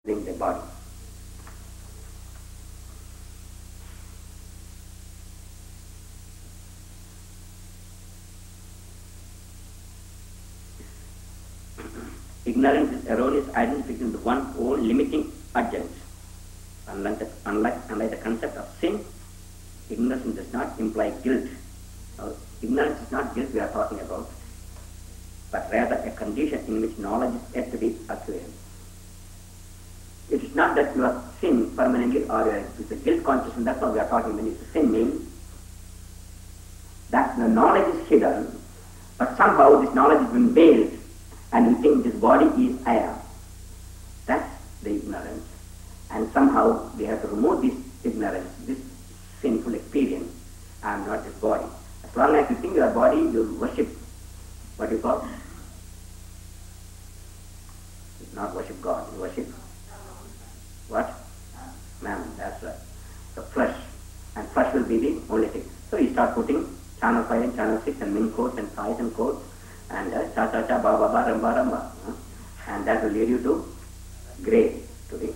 in the body. Ignorance is erroneous identification of one's own limiting agents. Unlike the concept of sin, ignorance does not imply guilt. Now, ignorance is not guilt we are talking about, but rather a condition in which knowledge is yet to be acquired. It is not that you are sin permanently or you are with a guilt consciousness, that's what we are talking when it's sin means that the knowledge is hidden, but somehow this knowledge has been veiled and you think this body is I am. That's the ignorance. And somehow we have to remove this ignorance, this sinful experience. I am not this body. As long as you think your body, you worship, what do you call? You not worship God, you worship what? Mammon, that's right. The flesh. And flesh will be the only thing. So you start putting channel 5 and channel 6 and min codes and ties and codes and cha-cha-cha, ba-ba-ba, ramba-ramba. And that will lead you to grave today.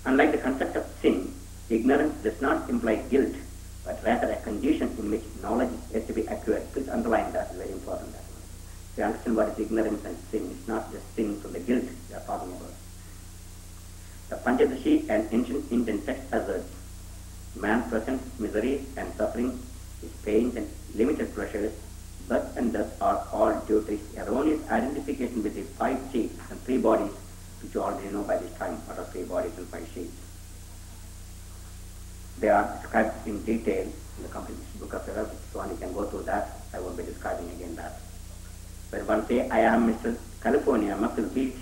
Unlike the concept of sin, ignorance does not imply guilt, but rather a condition in which knowledge is yet to be acquired. Please underline that, is very important. To understand what is ignorance and sin, it's not just sin from the guilt we are talking about. The Panchadashi and ancient Indian text asserts, man presents misery and suffering, his pains and limited pleasures, birth and death are all due to his erroneous identification with his 5 sheets and 3 bodies, which you already know by this time, what are 3 bodies and 5 sheets. They are described in detail in the complete book of Yoga, so on you can go through that. I won't be describing again that. When one say, I am Mr. California, Muscle Beach,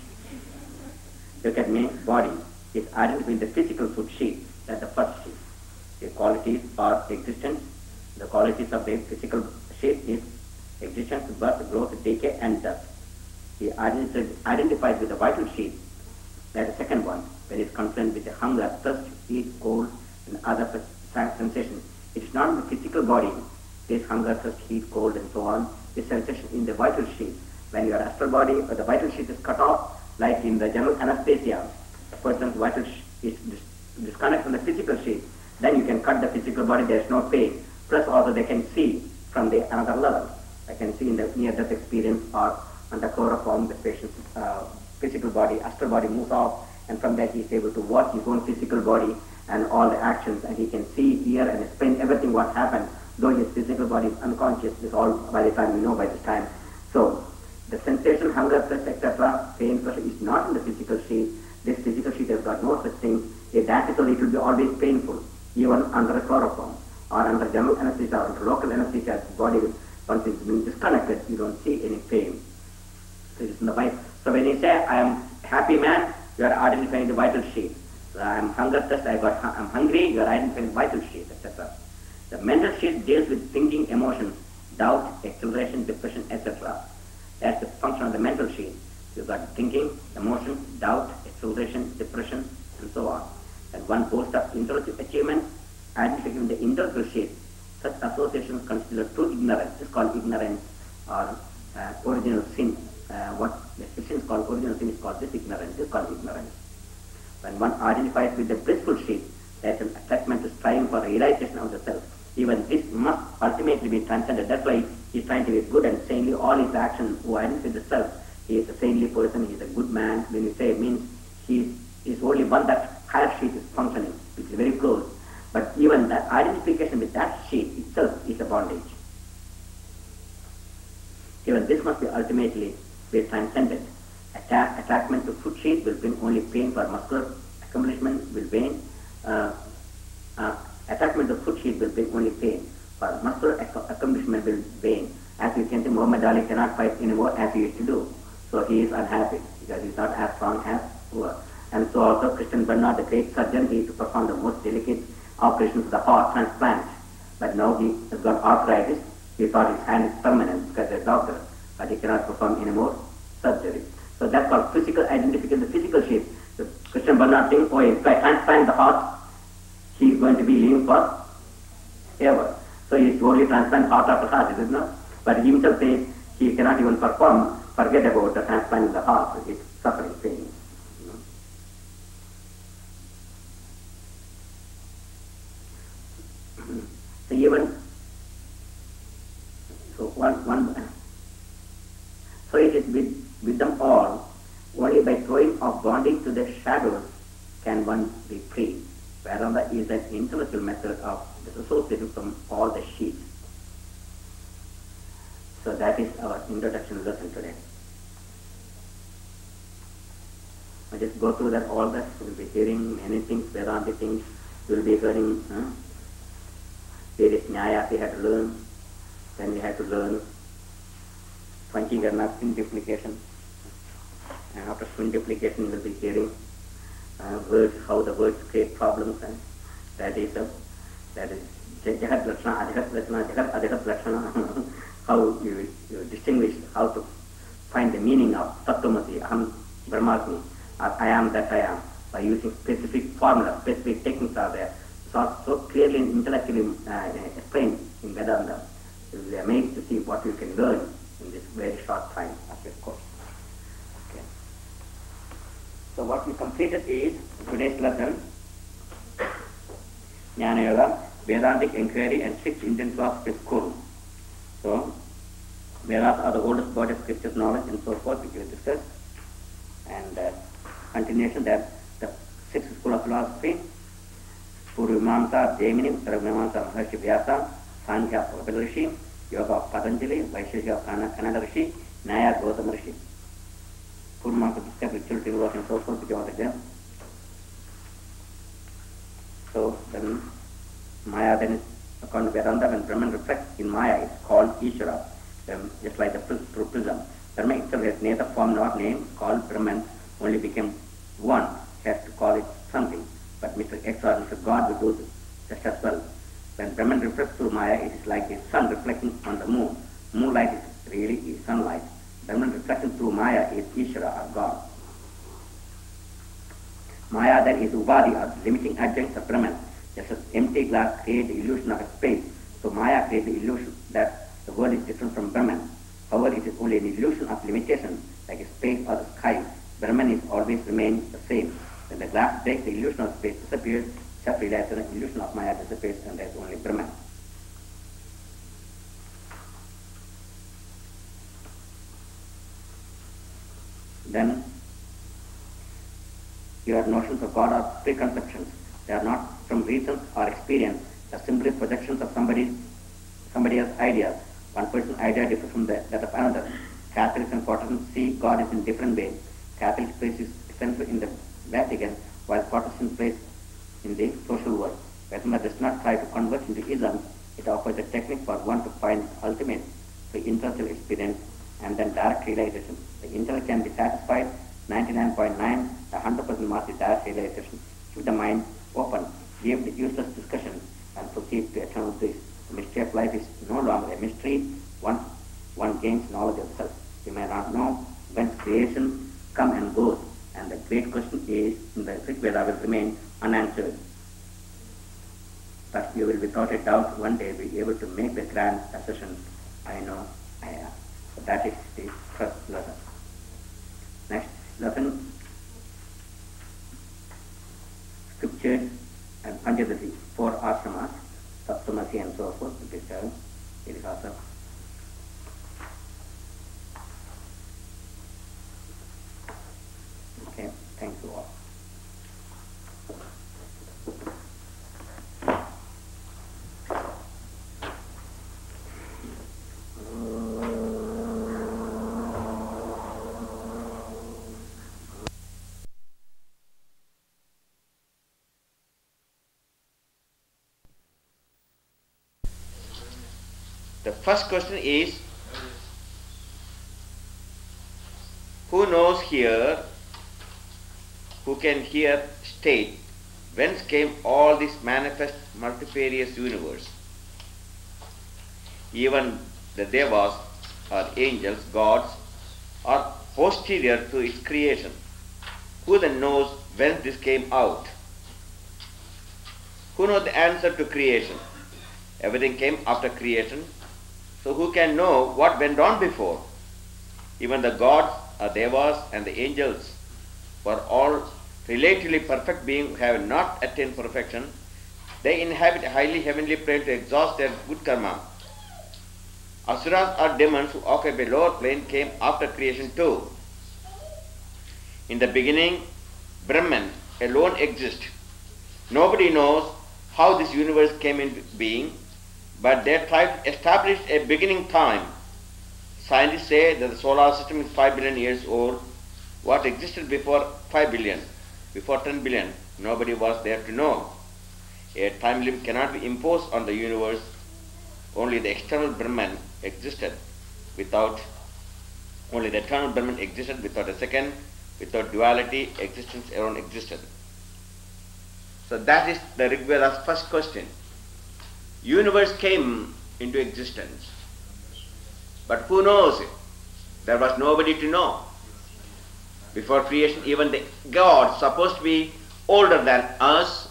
look at me, body is identified with the physical food sheet, that's the first sheet. The qualities are existence. The qualities of the physical sheet is existence, birth, growth, decay, and death. He identifies with the vital sheet, that's the second one, when it's concerned with the hunger, thirst, heat, cold, and other sensations. It is not in the physical body, this hunger, thirst, heat, cold, and so on, this sensation in the vital sheet. When your astral body or the vital sheet is cut off, like in the general anesthesia, the person's vital is disconnected from the physical sheet, then you can cut the physical body, there is no pain. Plus also they can see from the another level. I can see in the near-death experience or on the chloroform, the patient's physical body, astral body moves off, and from that he is able to watch his own physical body and all the actions, and he can see, hear, and explain everything what happened, though his physical body is unconscious. This all by the time you know by this time. So the sensation, hunger, thirst, etc., pain, pressure is not in the physical sheet. This physical sheet has got no such thing. If that is so, it will be always painful, even under a chloroform or under general anesthesia or under local anesthesia. The body, once it's been disconnected, you don't see any pain. So it is in the vital. So when you say, I am a happy man, you are identifying the vital sheet. So I am hunger, thirst, I'm hungry, you are identifying the vital sheet, etc. The mental sheet deals with thinking, emotions, doubt, acceleration, depression, etc. That's the function of the mental sheet. You've got thinking, emotions, doubt, acceleration, depression, and so on. And one boasts of intellectual achievement, identifying the intellectual sheet. Such associations consider true ignorance. This is called ignorance or original sin. What the Christians call original sin is called this ignorance. This is called ignorance. When one identifies with the blissful sheet, there is an attachment to striving for realization of the self. Even this must ultimately be transcended. That's why he is trying to be good and saintly. All his actions who identify with the self. He is a saintly person, he is a good man. When you say it means he is only one that higher sheet is functioning, which is very close. But even that identification with that sheet itself is a bondage. Even this must be ultimately be transcended. Attachment to food sheet will bring only pain for muscular accomplishment will wane. Attachment to food sheet will bring only pain. For muscular accomplishment will wane. As you can see, Muhammad Ali cannot fight anymore as he used to do. So he is unhappy because he is not as strong as poor. And so also Christian Bernard, the great surgeon, he used to perform the most delicate operations of the heart transplant. But now he has got arthritis. He thought his hand is permanent because he's a doctor, but he cannot perform any more surgery. So that's called physical identification, the physical shape. The Christian Bernard thinks, oh, if I transplant the heart, he is going to be living for ever. So he is only transplant heart after heart, is it not? But he himself says he cannot even forget about the transplant in the heart. It's suffering pain. You know. So even so it is with them all. Only by throwing off bondage to the shadows can one be free. Vedanta is an intellectual method of disassociating from all the sheets. So that is our introduction lesson today. I just go through that all that. You will be hearing many things, Vedanta things. You will be hearing various nyayas we had to learn. Then we had to learn Panchīkarana, duplication. And after duplication, you will be hearing words, how the words create problems, and that is Jagat Lakshana, Adhigat Lakshana, Jagat Adhigat Lakshana. How you distinguish, how to find the meaning of Tattvamasi, Aham Brahmasmi, I am that I am, by using specific formulas, specific techniques are there. So clearly and intellectually explained in Vedanta. You will be amazed to see what you can learn in this very short time of this course. Okay. So what we completed is today's lesson, Jnana Yoga, Vedantic inquiry and 6 intense laws of school. So, Vedas are the oldest body of scriptures, knowledge and so forth, which we discussed. And continuation that the 6th school of philosophy, Purvamamsa, Jaimini, Uttaravamamsa, Maharshi Vyasa, Sankhya, Kapila Rishi, Yoga of Patanjali, Vaisheshika of Kanada Rishi, Nyaya, Gautama Rishi. Purvamamsa discussed ritual devotion and so forth, which was there. So, then Maya then is, according to Vedanta, when Brahman reflects in Maya, it's called Ishvara, just like the prism. Brahman itself has neither form nor name, called Brahman, only became one, has to call it something. But Mr. X or Mr. God will do just as well. When Brahman reflects through Maya, it is like the sun reflecting on the moon. Moonlight is really sunlight. Brahman reflecting through Maya is Ishvara or God. Maya then is Ubadi or limiting adjuncts of Brahman. Just as empty glass creates the illusion of a space, so Maya creates the illusion that the world is different from Brahman. However, it is only an illusion of limitation, like a space or the sky. Brahman is always remains the same. When the glass breaks, the illusion of space disappears, self-realization, the illusion of Maya disappears, and there is only Brahman. Then, your notions of God are preconceptions. They are not from reasons or experience. They are simply projections of somebody else's ideas. One person's idea differs from that of another. Catholics and Protestants see God is in different ways. Catholics place his center in the Vatican, while Protestants place in the social world. Vedanta does not try to convert into isms. It offers a technique for one to find ultimate the intellectual experience and then direct realization. The intellect can be satisfied 99.9, 100% mark is direct realization. Keep the mind open, leave the useless discussion, and proceed to eternal bliss. The mystery of life is no longer a mystery once one gains knowledge of self. You may not know when creation comes and goes, and the great question is, in the Rig Veda, will remain unanswered. But you will without a doubt one day be able to make the grand assertion, I know, I am. So that is the first lesson. Next lesson, scriptures and Panchadasi, 4 ashramas, Tattvamasi and so forth, which is it is also. Okay, thank you all. The first question is, who knows here, who can here state, whence came all this manifest multifarious universe? Even the devas or angels, gods, are posterior to its creation. Who then knows whence this came out? Who knows the answer to creation? Everything came after creation. So who can know what went on before? Even the gods, or devas, and the angels were all relatively perfect beings who have not attained perfection. They inhabit a highly heavenly plane to exhaust their good karma. Asuras or demons who occupy a lower plane came after creation too. In the beginning, Brahman alone exists. Nobody knows how this universe came into being, but they tried to establish a beginning time. Scientists say that the solar system is 5 billion years old. What existed before 5 billion, before 10 billion, nobody was there to know. A time limit cannot be imposed on the universe. Only the external Brahman existed without, only the eternal Brahman existed without a second, without duality, existence alone existed. So that is the Rig Veda's first question. Universe came into existence. But who knows it? There was nobody to know. Before creation, even the gods, supposed to be older than us,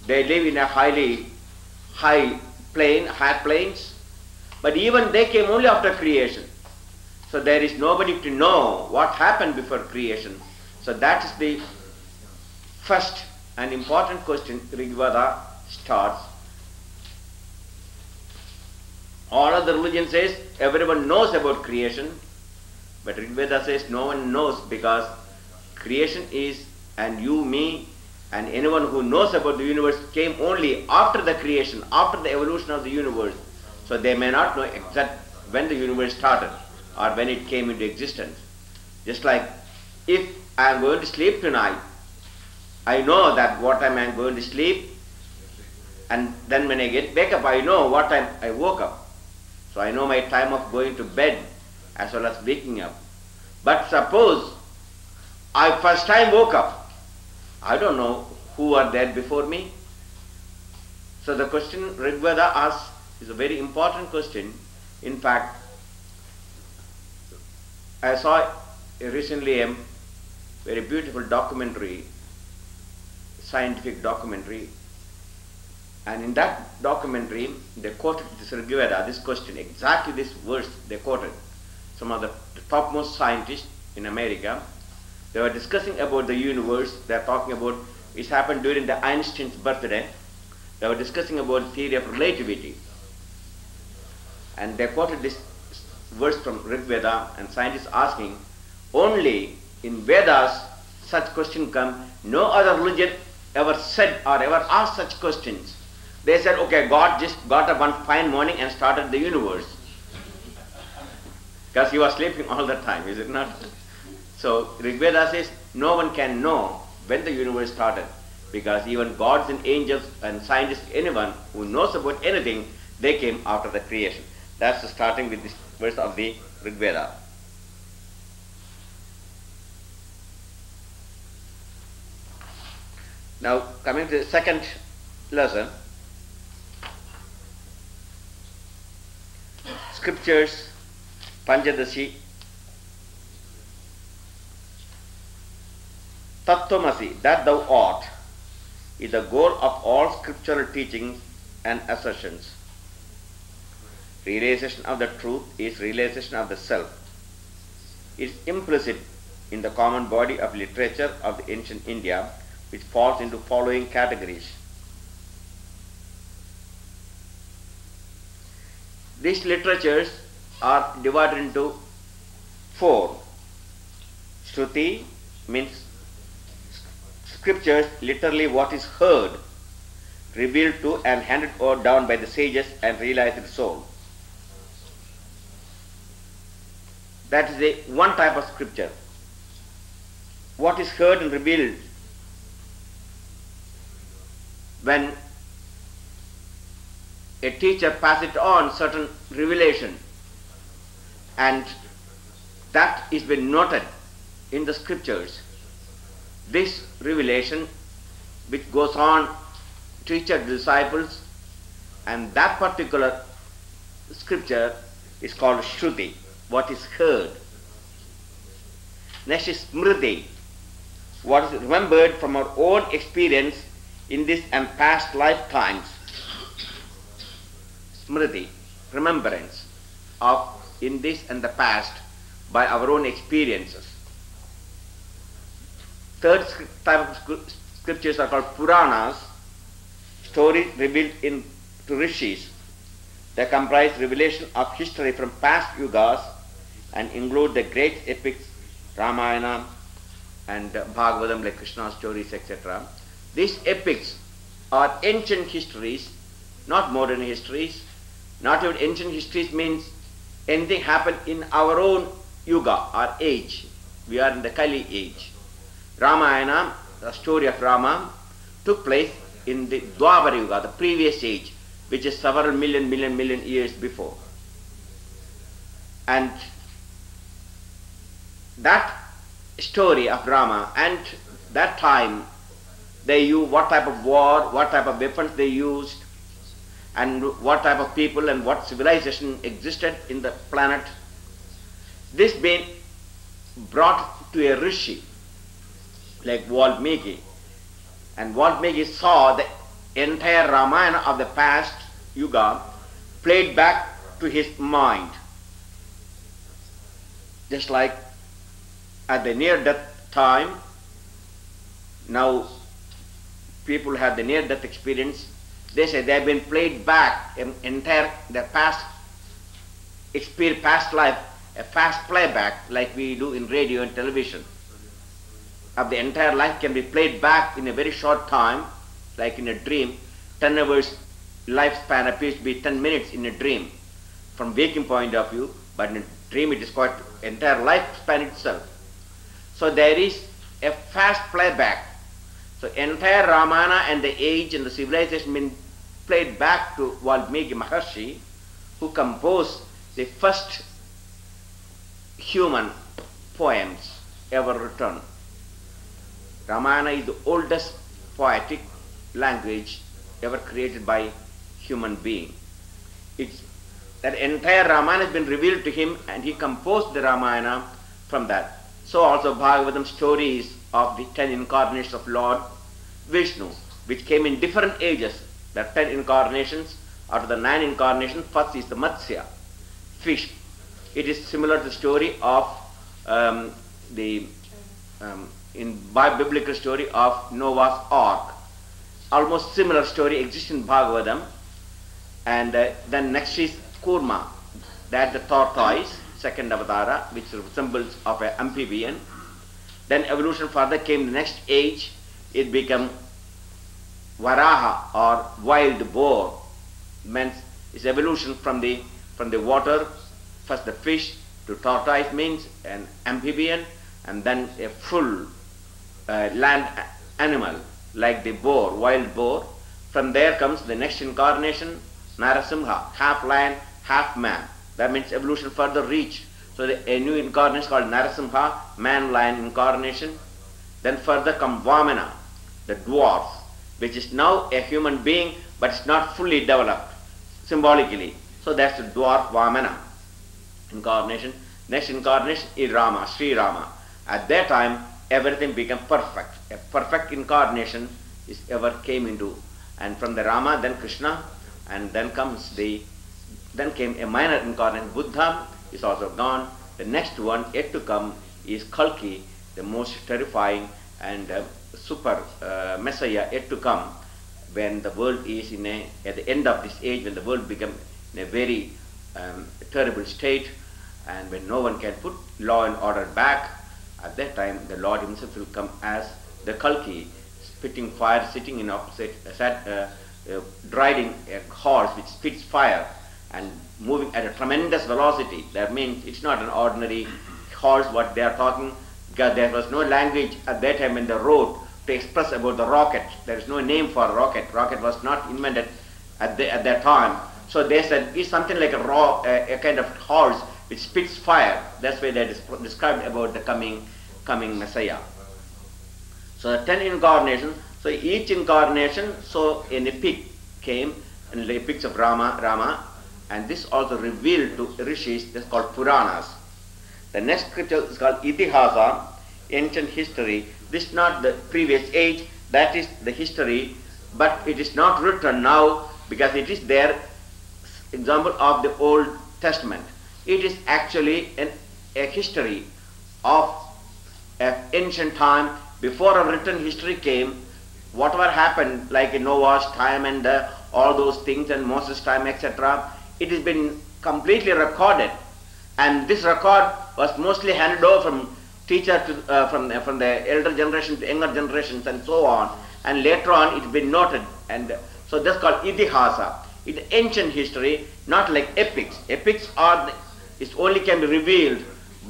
they live in a high planes, but even they came only after creation. So there is nobody to know what happened before creation. So that is the first and important question Rig Veda starts. All other religions says everyone knows about creation, but Rig Veda says no one knows, because creation is, and you, me, and anyone who knows about the universe came only after the creation, after the evolution of the universe. So they may not know exact when the universe started or when it came into existence. Just like if I am going to sleep tonight, I know that what time I am going to sleep, and then when I wake up, I know what time I woke up. So I know my time of going to bed as well as waking up. But suppose I first time woke up, I don't know who are there before me. So the question Rig Veda asks is a very important question. In fact, I saw recently a very beautiful documentary, scientific documentary, and in that documentary they quoted this Rig Veda, this question, exactly this verse they quoted. Some of the topmost scientists in America, they were discussing about the universe. They are talking about, it happened during the Einstein's birthday. They were discussing about theory of relativity. And they quoted this verse from Rig Veda, and scientists asking, only in Vedas such question come. No other religion ever said or ever asked such questions. They said, okay, God just got up one fine morning and started the universe. Because he was sleeping all the time, is it not? So Rig Veda says no one can know when the universe started, because even gods and angels and scientists, anyone who knows about anything, they came after the creation. That's starting with this verse of the Rig Veda. Now coming to the second lesson, scriptures, Panchadashi. Tattvamasi, that thou art, is the goal of all scriptural teachings and assertions. Realization of the truth is realization of the self. It is implicit in the common body of literature of the ancient India, which falls into following categories. These literatures are divided into four. Shruti means scriptures, literally what is heard, revealed to and handed over down by the sages and realized soul. That is the one type of scripture. What is heard and revealed when a teacher passes it on certain revelation, and that is been noted in the scriptures. This revelation which goes on teacher disciples, and that particular scripture is called Shruti, what is heard. Next is Smriti, what is remembered from our own experience in this and past lifetimes. Smriti, remembrance. of in this and the past by our own experiences. Third type of scriptures are called Puranas, stories revealed to rishis. They comprise revelation of history from past yugas and include the great epics, Ramayana and Bhagavatam, like Krishna stories, etc. These epics are ancient histories, not modern histories. Not even ancient histories means anything happened in our own yuga or age. We are in the Kali age. Ramayana, the story of Rama, took place in the Dwapara Yuga, the previous age, which is several million years before. And that story of Rama and that time, they used what type of war, what type of weapons they used, and what type of people and what civilization existed in the planet. This being brought to a rishi like Valmiki, and Valmiki saw the entire Ramayana of the past yuga played back to his mind. Just like at the near-death time, now people have the near-death experience. They say they have been played back their past experience, past life, a fast playback like we do in radio and television. Of the entire life can be played back in a very short time, like in a dream. 10 hours lifespan appears to be 10 minutes in a dream from waking point of view, but in a dream it is quite entire lifespan itself. So there is a fast playback. So entire Ramayana and the age and the civilization been played back to Valmiki Maharshi, who composed the first human poems ever written. Ramayana is the oldest poetic language ever created by human being. That entire Ramayana has been revealed to him, and he composed the Ramayana from that. So also Bhagavatam stories of the 10 incarnations of Lord Vishnu, which came in different ages. There are 10 incarnations. Out of the 9 incarnations, first is the Matsya, fish. It is similar to the story of biblical story of Noah's Ark. Almost similar story exists in Bhagavatam. And then next is Kurma, that the tortoise, second avatara, which resembles of an amphibian. Then evolution further came the next age. It became Varaha or wild boar. Means it's evolution from the water. First the fish to tortoise means an amphibian, and then a full land animal like the boar, wild boar. From there comes the next incarnation, Narasimha, half lion, half man. That means evolution further reached. So a new incarnation called Narasimha, man-lion incarnation. Then further come Vamana, the dwarf, which is now a human being, but it's not fully developed symbolically. So that's the dwarf Vamana incarnation. Next incarnation is Rama, Sri Rama. At that time, everything became perfect. A perfect incarnation is ever came into. And from the Rama, then Krishna, and then came a minor incarnation. Buddha is also gone. The next one yet to come is Kalki, the most terrifying and super Messiah yet to come, when the world is at the end of this age, when the world becomes in a very terrible state, and when no one can put law and order back. At that time, the Lord himself will come as the Kalki, spitting fire, sitting in opposite, riding a horse which spits fire and moving at a tremendous velocity. That means it's not an ordinary horse what they are talking, because there was no language at that time in the road to express about the rocket. There is no name for rocket. Rocket was not invented at that time. So they said it's something like a kind of horse which spits fire. That's why they described about the coming Messiah. So the 10 incarnations. So each incarnation, so an epic came, and the epics of Rama, and this also revealed to rishis. This is called Puranas. The next scripture is called Itihasa, ancient history. This is not the previous age, that is the history, but it is not written now because it is there, example of the Old Testament. It is actually a history of an ancient time before a written history came. Whatever happened, like in Noah's time and all those things, and Moses' time, etc., it has been completely recorded, and this record was mostly handed over from teacher to from the elder generation to younger generations, and so on. And later on, it's been noted, and so that's called itihasa. It's ancient history, not like epics. Epics are it only can be revealed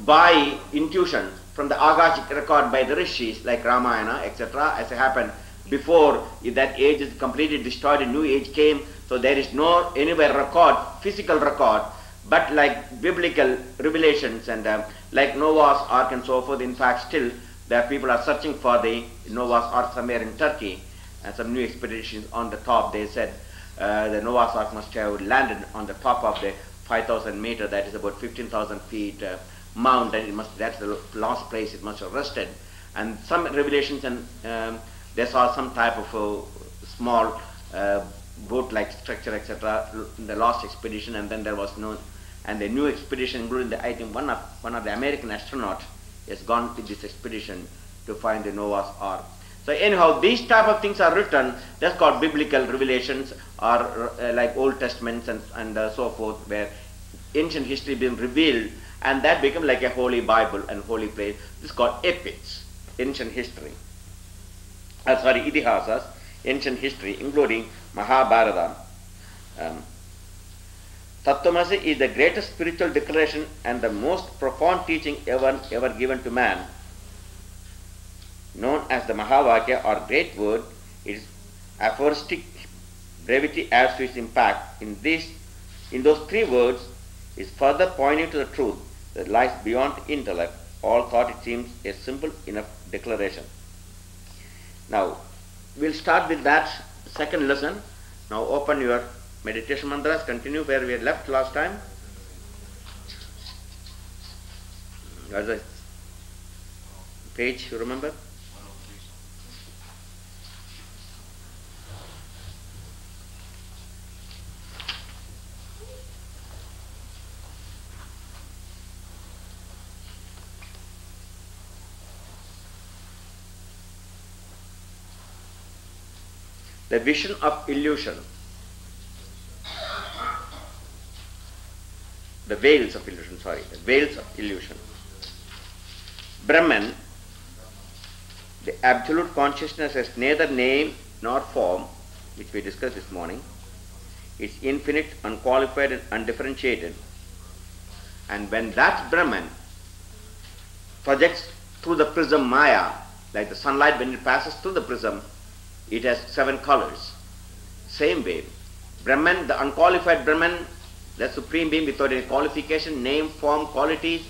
by intuition from the Akashic record by the rishis, like Ramayana, etc., as it happened before that age is completely destroyed, a new age came, so there is no anywhere record, physical record, but like biblical revelations and like Noah's Ark and so forth. In fact, still there people are searching for the Noah's Ark somewhere in Turkey, and some new expeditions on the top. They said the Noah's Ark must have landed on the top of the 5,000 meter, that is about 15,000 feet mount, and that's the last place it must have rested. And some revelations, and they saw some type of small boat-like structure, etc., in the last expedition, and then there was no, and the new expedition, including I think one of the American astronauts has gone to this expedition to find the Noah's Ark. So anyhow, these type of things are written, that's called biblical revelations, or like Old Testaments and so forth, where ancient history being revealed, and that become like a holy Bible and holy place. This is called epics, ancient history. Itihasas, ancient history, including Mahabharata. Tattvamasi is the greatest spiritual declaration and the most profound teaching ever given to man. Known as the Mahavakya or great word, its aphoristic brevity adds to its impact. In those three words is further pointing to the truth that lies beyond intellect. All thought it seems a simple enough declaration. Now, we'll start with that second lesson. Now open your meditation mantras, continue where we had left last time. As a page, you remember? The vision of illusion. The veils of illusion, the veils of illusion. Brahman, the absolute consciousness, has neither name nor form, which we discussed this morning. It's infinite, unqualified and undifferentiated. And when that Brahman projects through the prism Maya, like the sunlight when it passes through the prism, it has 7 colors. Same way, Brahman, the unqualified Brahman, the supreme being without any qualification, name, form, qualities,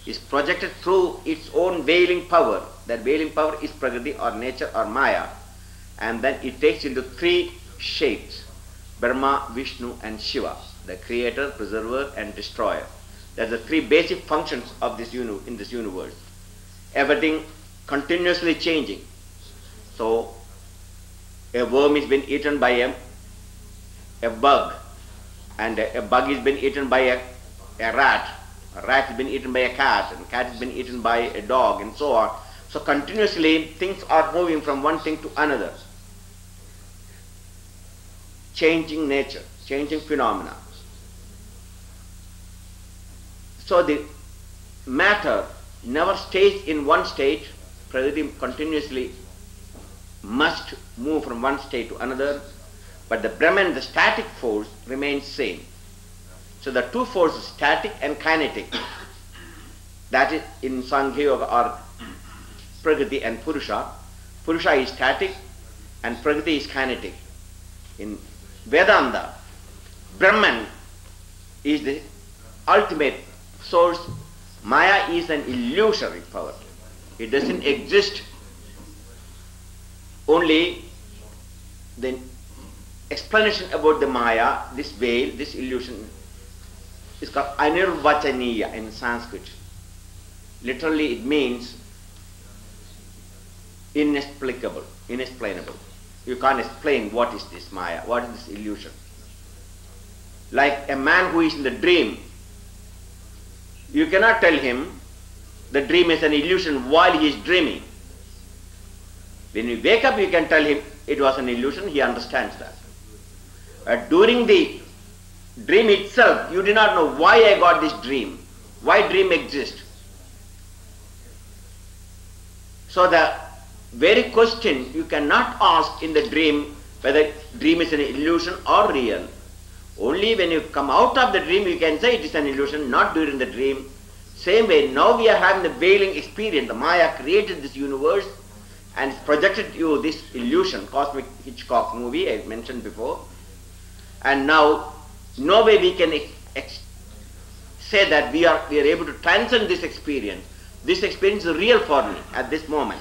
is projected through its own veiling power. That veiling power is Prakriti or nature or Maya. And then it takes into 3 shapes: Brahma, Vishnu and Shiva, the creator, preserver and destroyer. That's the 3 basic functions of this in this universe. Everything continuously changing. So a worm is being eaten by a bug, and a bug is being eaten by a rat. A rat has been eaten by a cat, and a cat has been eaten by a dog, and so on. So continuously things are moving from one thing to another. Changing nature, changing phenomena. So the matter never stays in one state. Prakriti continuously must move from one state to another, but the Brahman, the static force, remains same. So the 2 forces, static and kinetic, that is in Sankhya Yoga are Prakriti and Purusha. Purusha is static and Prakriti is kinetic. In Vedanta, Brahman is the ultimate source. Maya is an illusory power. It doesn't exist. Only the explanation about the Maya, this veil, this illusion, is called anirvachaniya in Sanskrit. Literally it means inexplicable, inexplainable. You can't explain what is this Maya, what is this illusion. Like a man who is in the dream, You cannot tell him the dream is an illusion while he is dreaming. When you wake up, you can tell him it was an illusion, he understands that. During the dream itself, you do not know why I got this dream, why dream exists. So the very question you cannot ask in the dream whether dream is an illusion or real. Only when you come out of the dream you can say it is an illusion, not during the dream. Same way, now we are having the veiling experience. The Maya created this universe and projected you this illusion, cosmic Hitchcock movie I mentioned before. And now, no way we can say that we are able to transcend this experience. This experience is real for me at this moment.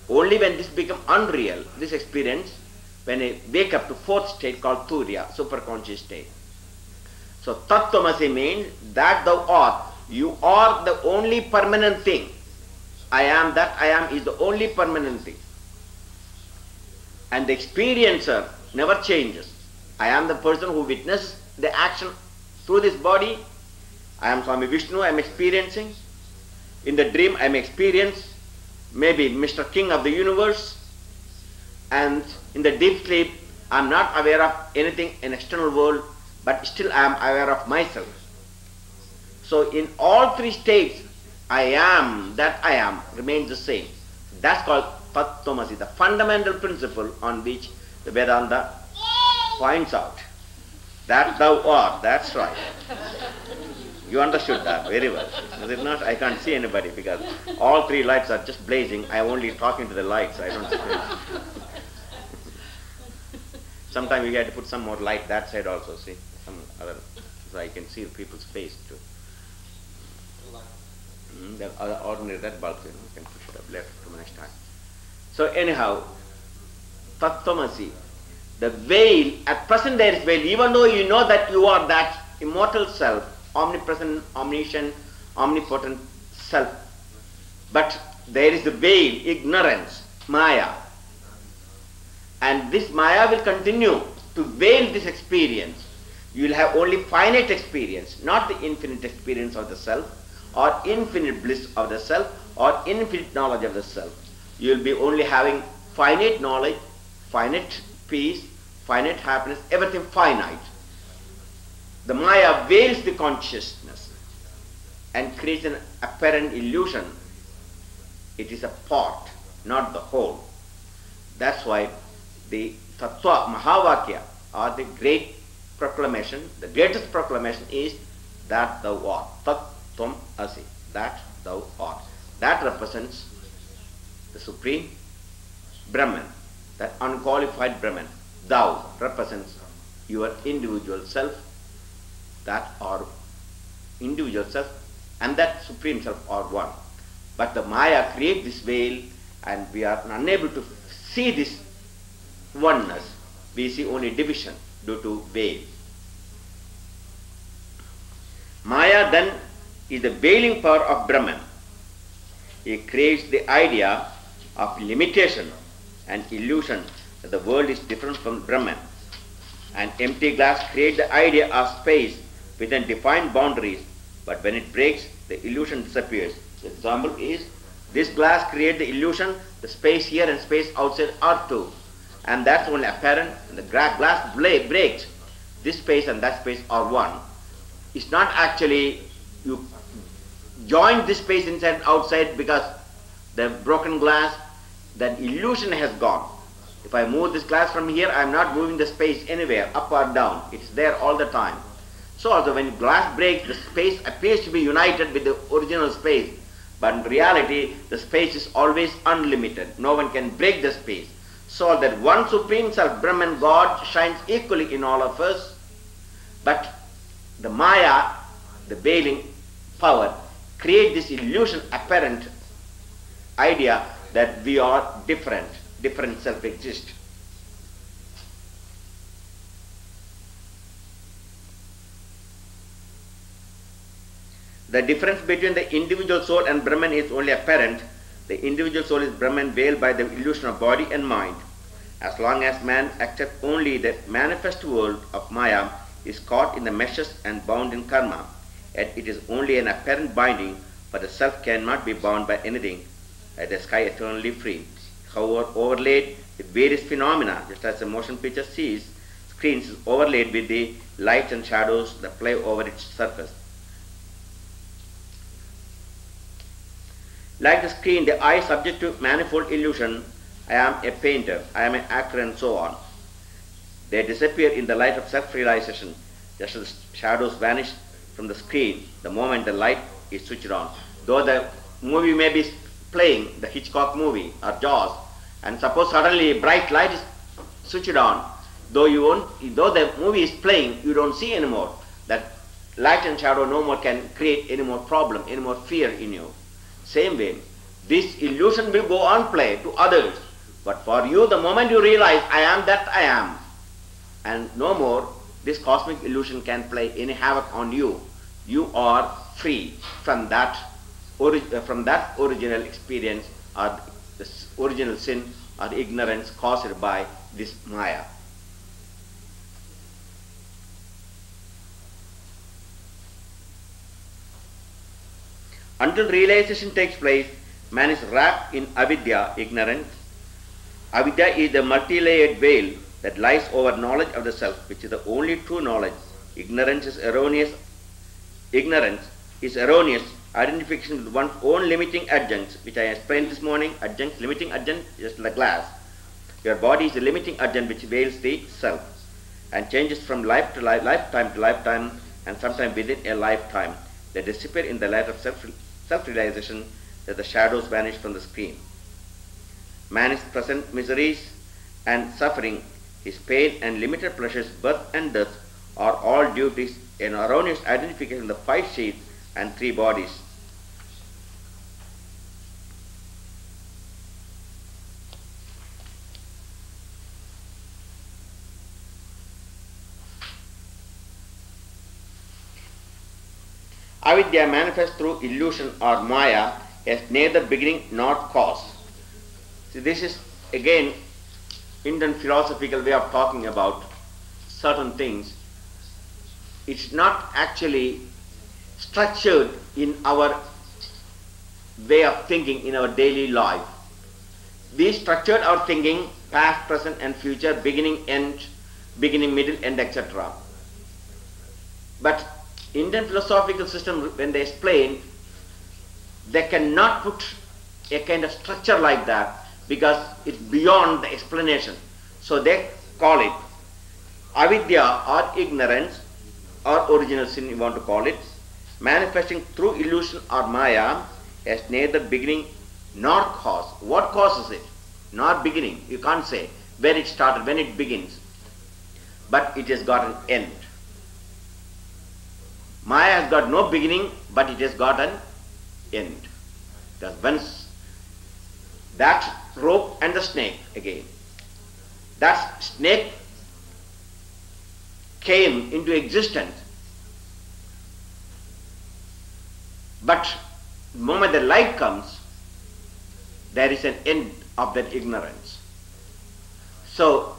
Only when this becomes unreal, this experience, when I wake up to fourth state called Turiya, superconscious state. So Tattvamasi means that thou art. You are the only permanent thing. I am that I am is the only permanent thing. And the experiencer never changes. I am the person who witnessed the action through this body. I am Swami Vishnu, I am experiencing. In the dream I am experiencing maybe Mr. King of the universe. And in the deep sleep I am not aware of anything in external world, but still I am aware of myself. So in all three states, I am that I am remains the same. That's called Tattvamasi, the fundamental principle on which the Vedanta points out. That thou art, that's right. You understood that very well. Is it not? I can't see anybody because all three lights are just blazing. I am only talking to the lights. I don't see. Sometimes you have to put some more light that side also, see? Some other, so I can see people's face too. The ordinary red bulb, you can push it up left to next time. So anyhow, Tattvamasi, the veil, at present there is veil, even though you know that you are that immortal self, omnipresent, omniscient, omnipotent self, but there is the veil, ignorance, Maya. And this Maya will continue to veil this experience. You will have only finite experience, not the infinite experience of the self, or infinite bliss of the self, or infinite knowledge of the self. You will be only having finite knowledge, finite peace, finite happiness, everything finite. The Maya veils the consciousness and creates an apparent illusion. It is a part, not the whole. That's why the Tattva Mahavakya, or the great proclamation, the greatest proclamation is that thou art. Tattvam asi, that thou art. That represents the Supreme Brahman, that unqualified Brahman. Thou represents your individual self, that or individual self and that Supreme Self are one. But the Maya creates this veil and we are unable to see this oneness. We see only division due to veil. Maya then is the veiling power of Brahman. It creates the idea of limitation and illusion that the world is different from Brahman. An empty glass creates the idea of space within defined boundaries, but when it breaks, the illusion disappears. The example is, this glass creates the illusion, the space here and space outside are two. And that's only apparent. When the glass breaks, this space and that space are one. It's not actually you join this space inside and outside because the broken glass, that illusion has gone. If I move this glass from here, I am not moving the space anywhere, up or down. It's there all the time. So also when glass breaks, the space appears to be united with the original space. But in reality, the space is always unlimited. No one can break the space. So that one Supreme Self, Brahman, God, shines equally in all of us. But the Maya, the veiling power, create this illusion, apparent idea that we are different self exist. The difference between the individual soul and Brahman is only apparent. The individual soul is Brahman veiled by the illusion of body and mind. As long as man accepts only the manifest world of Maya, is caught in the meshes and bound in karma. yet it is only an apparent binding, for the self cannot be bound by anything, the sky eternally free. However, overlaid with various phenomena, just as a motion picture screens is overlaid with the lights and shadows that play over its surface. Like the screen, the eye is subject to manifold illusion. I am a painter, I am an actor, and so on. They disappear in the light of self-realization, just as shadows vanish from the screen the moment the light is switched on. Though the movie may be playing, the Hitchcock movie or Jaws, and suppose suddenly bright light is switched on, though the movie is playing, you don't see anymore. That light and shadow no more can create any more problem, any more fear in you. Same way, this illusion will go on play to others, but for you, the moment you realize I am that I am, and no more this cosmic illusion can play any havoc on you. You are free from that original experience or the original sin or ignorance caused by this Maya. Until realization takes place, man is wrapped in avidya, ignorance. Avidya is the multi-layered veil that lies over knowledge of the self, which is the only true knowledge. Ignorance is erroneous identification with one's own limiting adjuncts, which I explained this morning. Adjuncts, limiting adjunct, just like glass. Your body is the limiting adjunct which veils the self and changes from life to lifetime to lifetime, and sometimes within a lifetime. They disappear in the light of self-realization that the shadows vanish from the screen. Man's present miseries and suffering, his pain and limited pleasures, birth and death, are all due to an erroneous identification of the 5 sheaths and 3 bodies. Avidya manifests through illusion or Maya as neither beginning nor cause. See, this is again Indian philosophical way of talking about certain things. It's not actually structured in our way of thinking in our daily life. We structured our thinking past, present and future, beginning, end, beginning, middle, end, etc. But Indian philosophical system, when they explain, they cannot put a kind of structure like that because it's beyond the explanation. So they call it avidya or ignorance or original sin, you want to call it, manifesting through illusion or Maya as neither beginning nor cause. What causes it? Not beginning. You can't say where it started, when it begins. But it has got an end. Maya has got no beginning, but it has got an end. Because once that rope and the snake again, that snake came into existence, but the moment the light comes, there is an end of that ignorance. So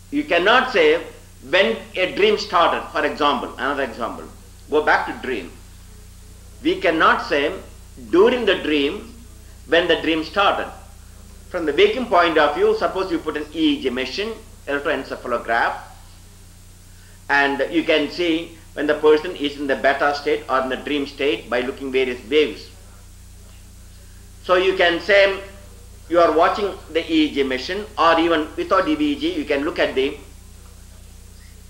you cannot say when a dream started, for example, another example, go back to dream. We cannot say during the dream when the dream started. From the waking point of view, suppose you put an EEG machine, electroencephalograph, and you can see when the person is in the beta state or in the dream state by looking various waves. So you can say you are watching the EEG machine, or even without EEG, you can look at the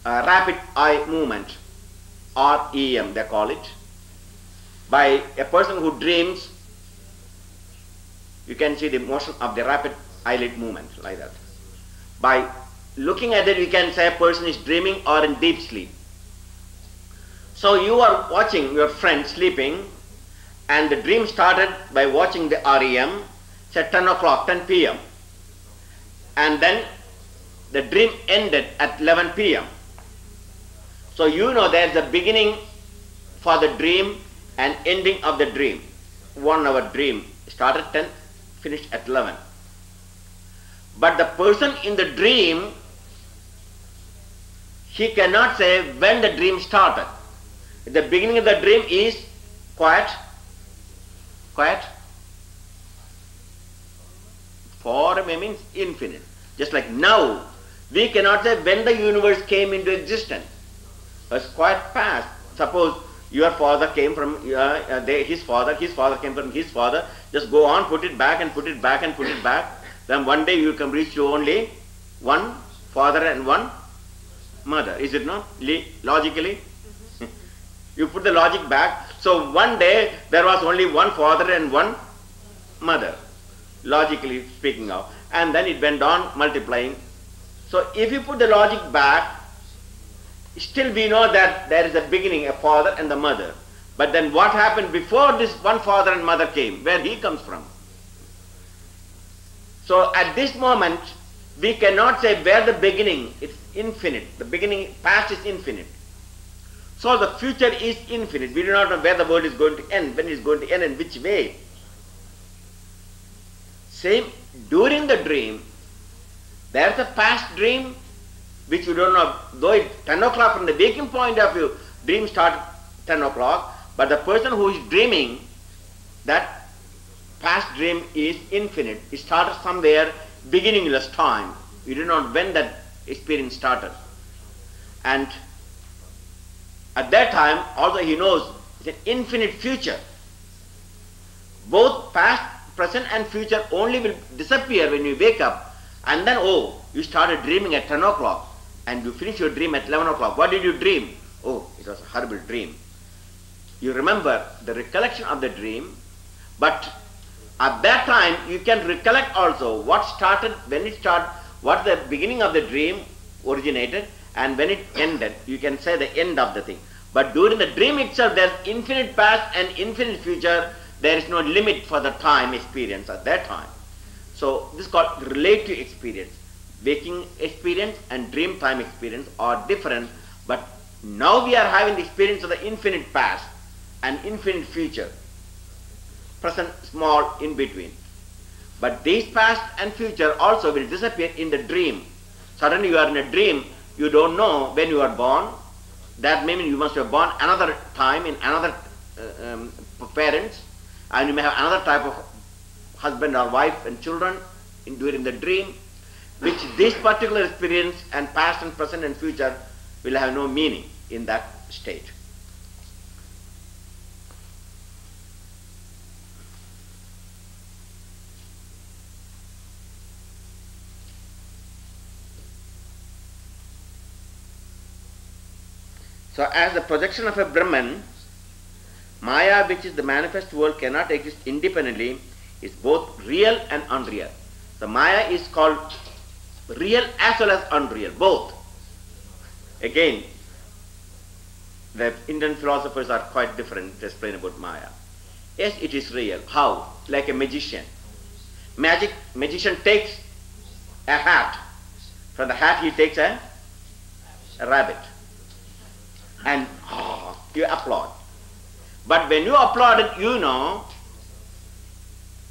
rapid eye movement, or EM they call it. By a person who dreams, you can see the motion of the rapid eyelid movement like that. By looking at it, you can say a person is dreaming or in deep sleep. So you are watching your friend sleeping, and the dream started by watching the REM, say 10 o'clock, 10 p.m. And then the dream ended at 11 p.m. So you know there is a beginning for the dream and ending of the dream. 1 hour dream started 10, finished at 11. But the person in the dream, he cannot say when the dream started, The beginning of the dream is quiet. Quiet. For means infinite. Just like now, we cannot say when the universe came into existence. It's quite past. Suppose your father came from his father came from his father. Just go on, put it back and put it back and put it back. Then one day you can reach to only one father and one mother. Is it not? Logically? You put the logic back. So one day there was only one father and one mother, logically speaking of. And then it went on multiplying. So if you put the logic back, still we know that there is a beginning, a father and the mother. But then what happened before this one father and mother came? Where he comes from? So at this moment, we cannot say where the beginning, it's infinite. The beginning, past is infinite. So the future is infinite. We do not know where the world is going to end, when it is going to end, and which way. Same, during the dream, there is a past dream which you don't know. Though it's 10 o'clock from the waking point of view, dream starts 10 o'clock, but the person who is dreaming, that past dream is infinite. It started somewhere beginningless time. You do not know when that experience started. And at that time, also he knows it's an infinite future. Both past, present and future only will disappear when you wake up. And then, oh, you started dreaming at 10 o'clock and you finish your dream at 11 o'clock. What did you dream? Oh, it was a horrible dream. You remember the recollection of the dream, but at that time you can recollect also what started, when it started, what the beginning of the dream originated, and when it ended. You can say the end of the thing. But during the dream itself, there is infinite past and infinite future. There is no limit for the time experience at that time. So this is called relative experience. Waking experience and dream time experience are different, but now we are having the experience of the infinite past and infinite future. Present, small, in between. But these past and future also will disappear in the dream. Suddenly you are in a dream, you don't know when you are born. That means you must have born another time in another parents, and you may have another type of husband or wife and children during the dream, which this particular experience and past and present and future will have no meaning in that state. So as the projection of a Brahman, Maya, which is the manifest world, cannot exist independently, is both real and unreal. The Maya is called real as well as unreal, both. Again, the Indian philosophers are quite different to explain about Maya. Yes, it is real. How? Like a magician. Magician takes a hat. From the hat he takes a rabbit. And you applaud. But when you applaud it, you know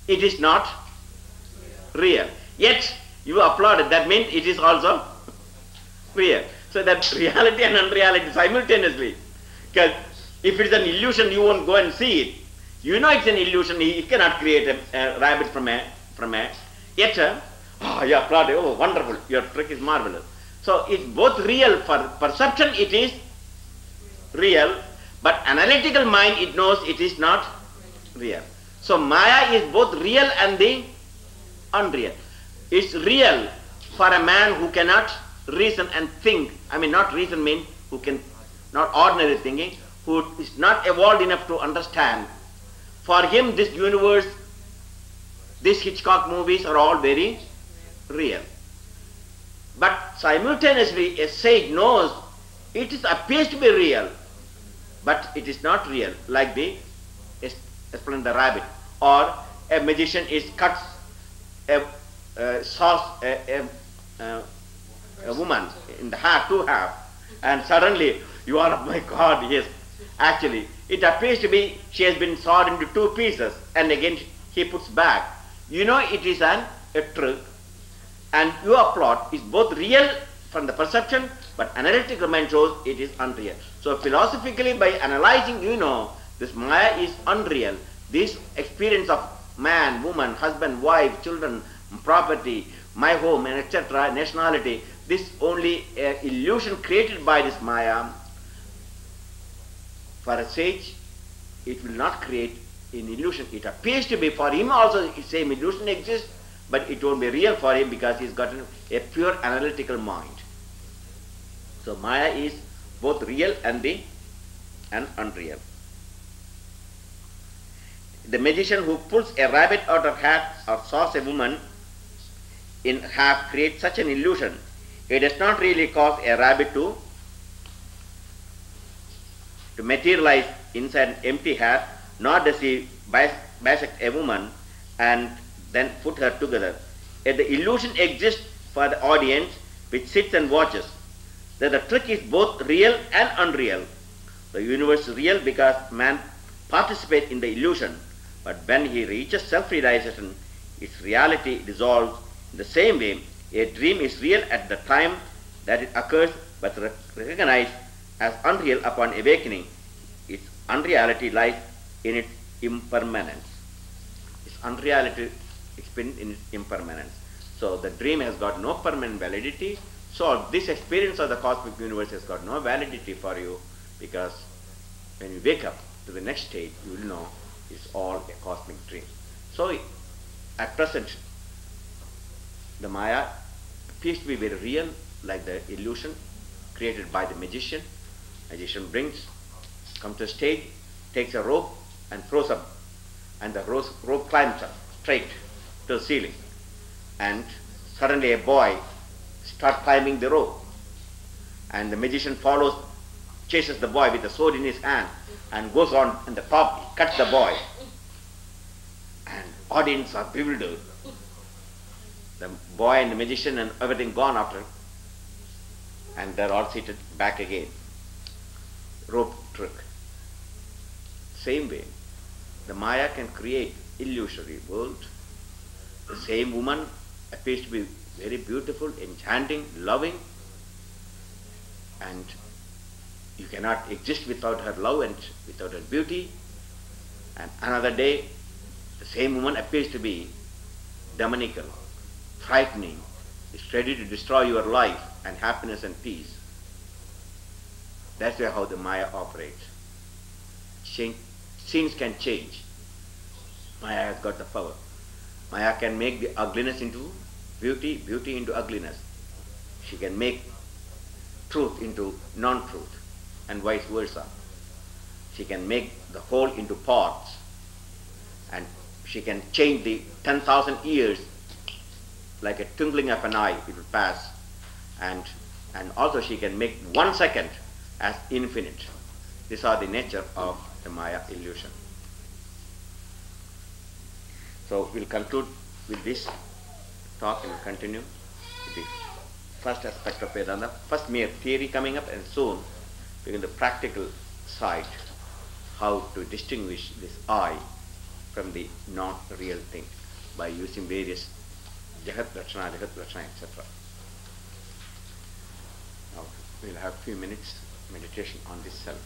it is not real. Yet you applaud it. That means it is also real. So that reality and unreality simultaneously. Because if it is an illusion, you won't go and see it. You know it's an illusion. He cannot create a rabbit from a. Yet you applaud it. Oh, wonderful! Your trick is marvelous. So it's both real. For perception, it is real, but analytical mind, it knows it is not real. So Maya is both real and the unreal. It's real for a man who cannot reason and think. I mean, not reason means who can, not ordinary thinking, who is not evolved enough to understand. For him, this universe, these Hitchcock movies are all very real. But simultaneously, a sage knows it appears to be real, but it is not real, like explain the rabbit. Or a magician cuts a woman in the half, two half, and suddenly you are, oh my God, yes. Actually, it appears to be she has been sawed into two pieces, and again he puts back. You know it is a trick, and you applaud. It's both real from the perception, but analytical mind shows it is unreal. So philosophically, by analyzing, you know, this Maya is unreal. This experience of man, woman, husband, wife, children, property, my home, and etc., nationality, this only illusion created by this Maya. For a sage, it will not create an illusion. It appears to be, for him also, the same illusion exists, but it won't be real for him because he's got a pure analytical mind. So Maya is both real and unreal. The magician who pulls a rabbit out of hat or saws a woman in half creates such an illusion. It does not really cause a rabbit to materialize inside an empty hat, nor does he bisect a woman and then put her together. Yet the illusion exists for the audience which sits and watches. That the trick is both real and unreal. The universe is real because man participates in the illusion, but when he reaches self-realization, its reality dissolves. In the same way, a dream is real at the time that it occurs, but recognized as unreal upon awakening. Its unreality lies in its impermanence. Its unreality experienced in its impermanence. So the dream has got no permanent validity. So this experience of the cosmic universe has got no validity for you, because when you wake up to the next stage, you will know it's all a cosmic dream. So at present, the Maya appears to be very real, like the illusion created by the magician. Magician comes to the stage, takes a rope and throws up, and the rope climbs up straight to the ceiling, and suddenly a boy starts climbing the rope, and the magician chases the boy with a sword in his hand and goes on in the top, cuts the boy, and audience are bewildered. The boy and the magician and everything gone after, and they're all seated back again. Rope trick. Same way, the Maya can create illusory world. The same woman appears to be very beautiful, enchanting, loving, and you cannot exist without her love and without her beauty. And another day, the same woman appears to be demonical, frightening, is ready to destroy your life and happiness and peace. That's how the Maya operates. Scenes can change. Maya has got the power. Maya can make the ugliness into beauty, beauty into ugliness. She can make truth into non-truth, and vice versa. She can make the whole into parts, and she can change the 10,000 years like a twinkling of an eye. It will pass, and also she can make 1 second as infinite. These are the nature of the Maya illusion. So we'll conclude with this talk and continue with the first aspect of Vedanta. First mere theory coming up, and soon begin the practical side, how to distinguish this I from the non-real thing by using various Jagat Lakshana, etc. Now we'll have a few minutes meditation on this self.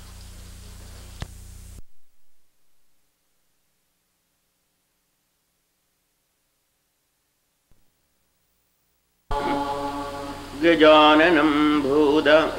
Gajananam Bhuda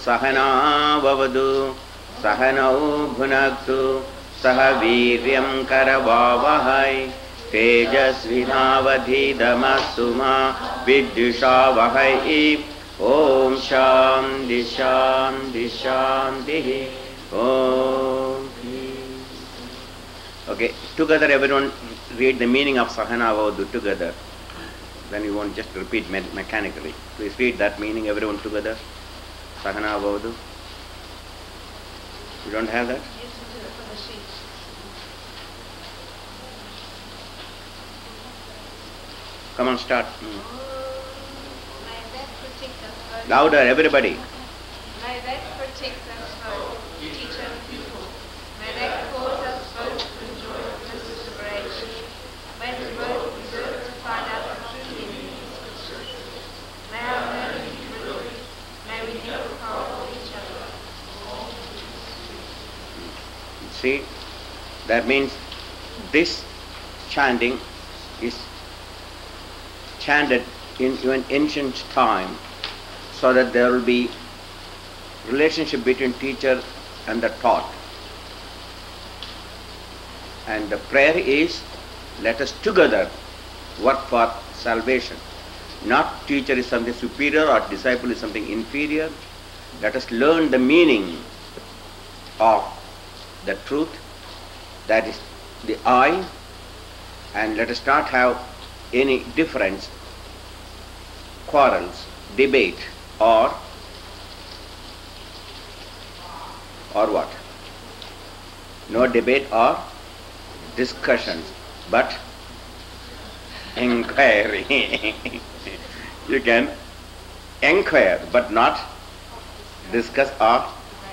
Sahana Vavadu Sahanau Bhunaktu Sahaviryam Karavavahai Tejasvinavadhidamastuma Vidyushavahai. Om Shanti Shanti Shanti. Om. Okay, together everyone read the meaning of Sahana Vavadu together. Then you won't just repeat mechanically. Please read that meaning, everyone together. Sahana Vavadu. You don't have that? Come on, start. Louder, everybody. My red protects us both, teacher and pupil. My red calls us both to the joy of this liberation. When we both deserve to find out the true meaning of these scriptures. May our learning be fruitful. May we never call each other. See, that means this chanting is chanted in an ancient time, so that there will be relationship between teacher and the taught. And the prayer is, let us together work for salvation. Not teacher is something superior or disciple is something inferior. Let us learn the meaning of the truth, that is the I, and let us not have any difference, quarrels, debate, or what? No debate or discussions, but inquiry. You can inquire, but not discuss or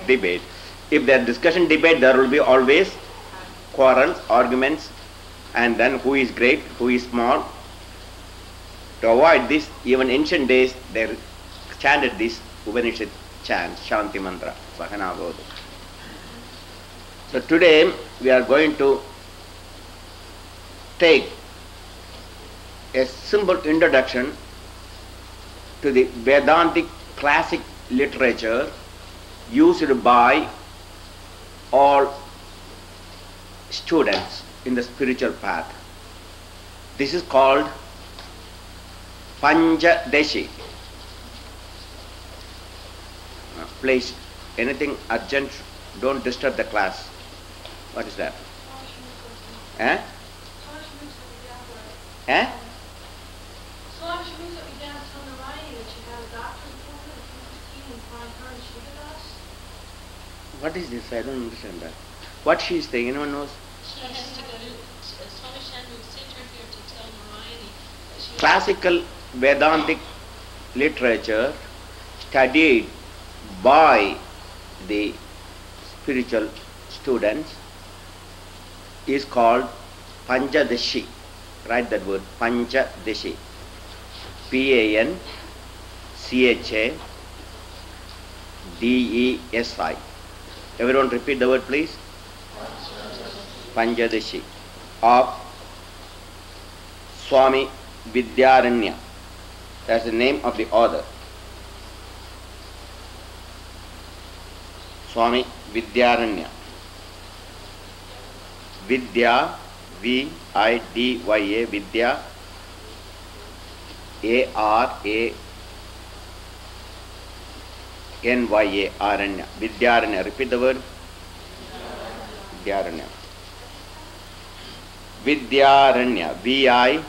debate. If there is discussion, debate, there will be always quarrels, arguments, and then who is great, who is small. To avoid this, even ancient days, they chanted this Upanishad chant, Shanti Mantra, Sahana Vavadu. So today we are going to take a simple introduction to the Vedantic classic literature used by all students in the spiritual path. This is called Panchadashi. Please, anything urgent, don't disturb the class. What is that? Eh? Eh? What is this? I don't understand that. What she is saying, anyone knows? Classical Vedantic literature studied by the spiritual students is called Panchadashi. Write that word, Panchadashi. Panchadesi. Everyone repeat the word, please. Panchadashi of Swami Vidyaranya. That's the name of the author. Swami Vidyaranya. Vidya, V-I-D-Y-A, Vidya, A-R-A-N-Y-A, Aranya. Vidyaranya. Repeat the word. Vidyaranya. Vidyaranya. V-I-D-Y-A,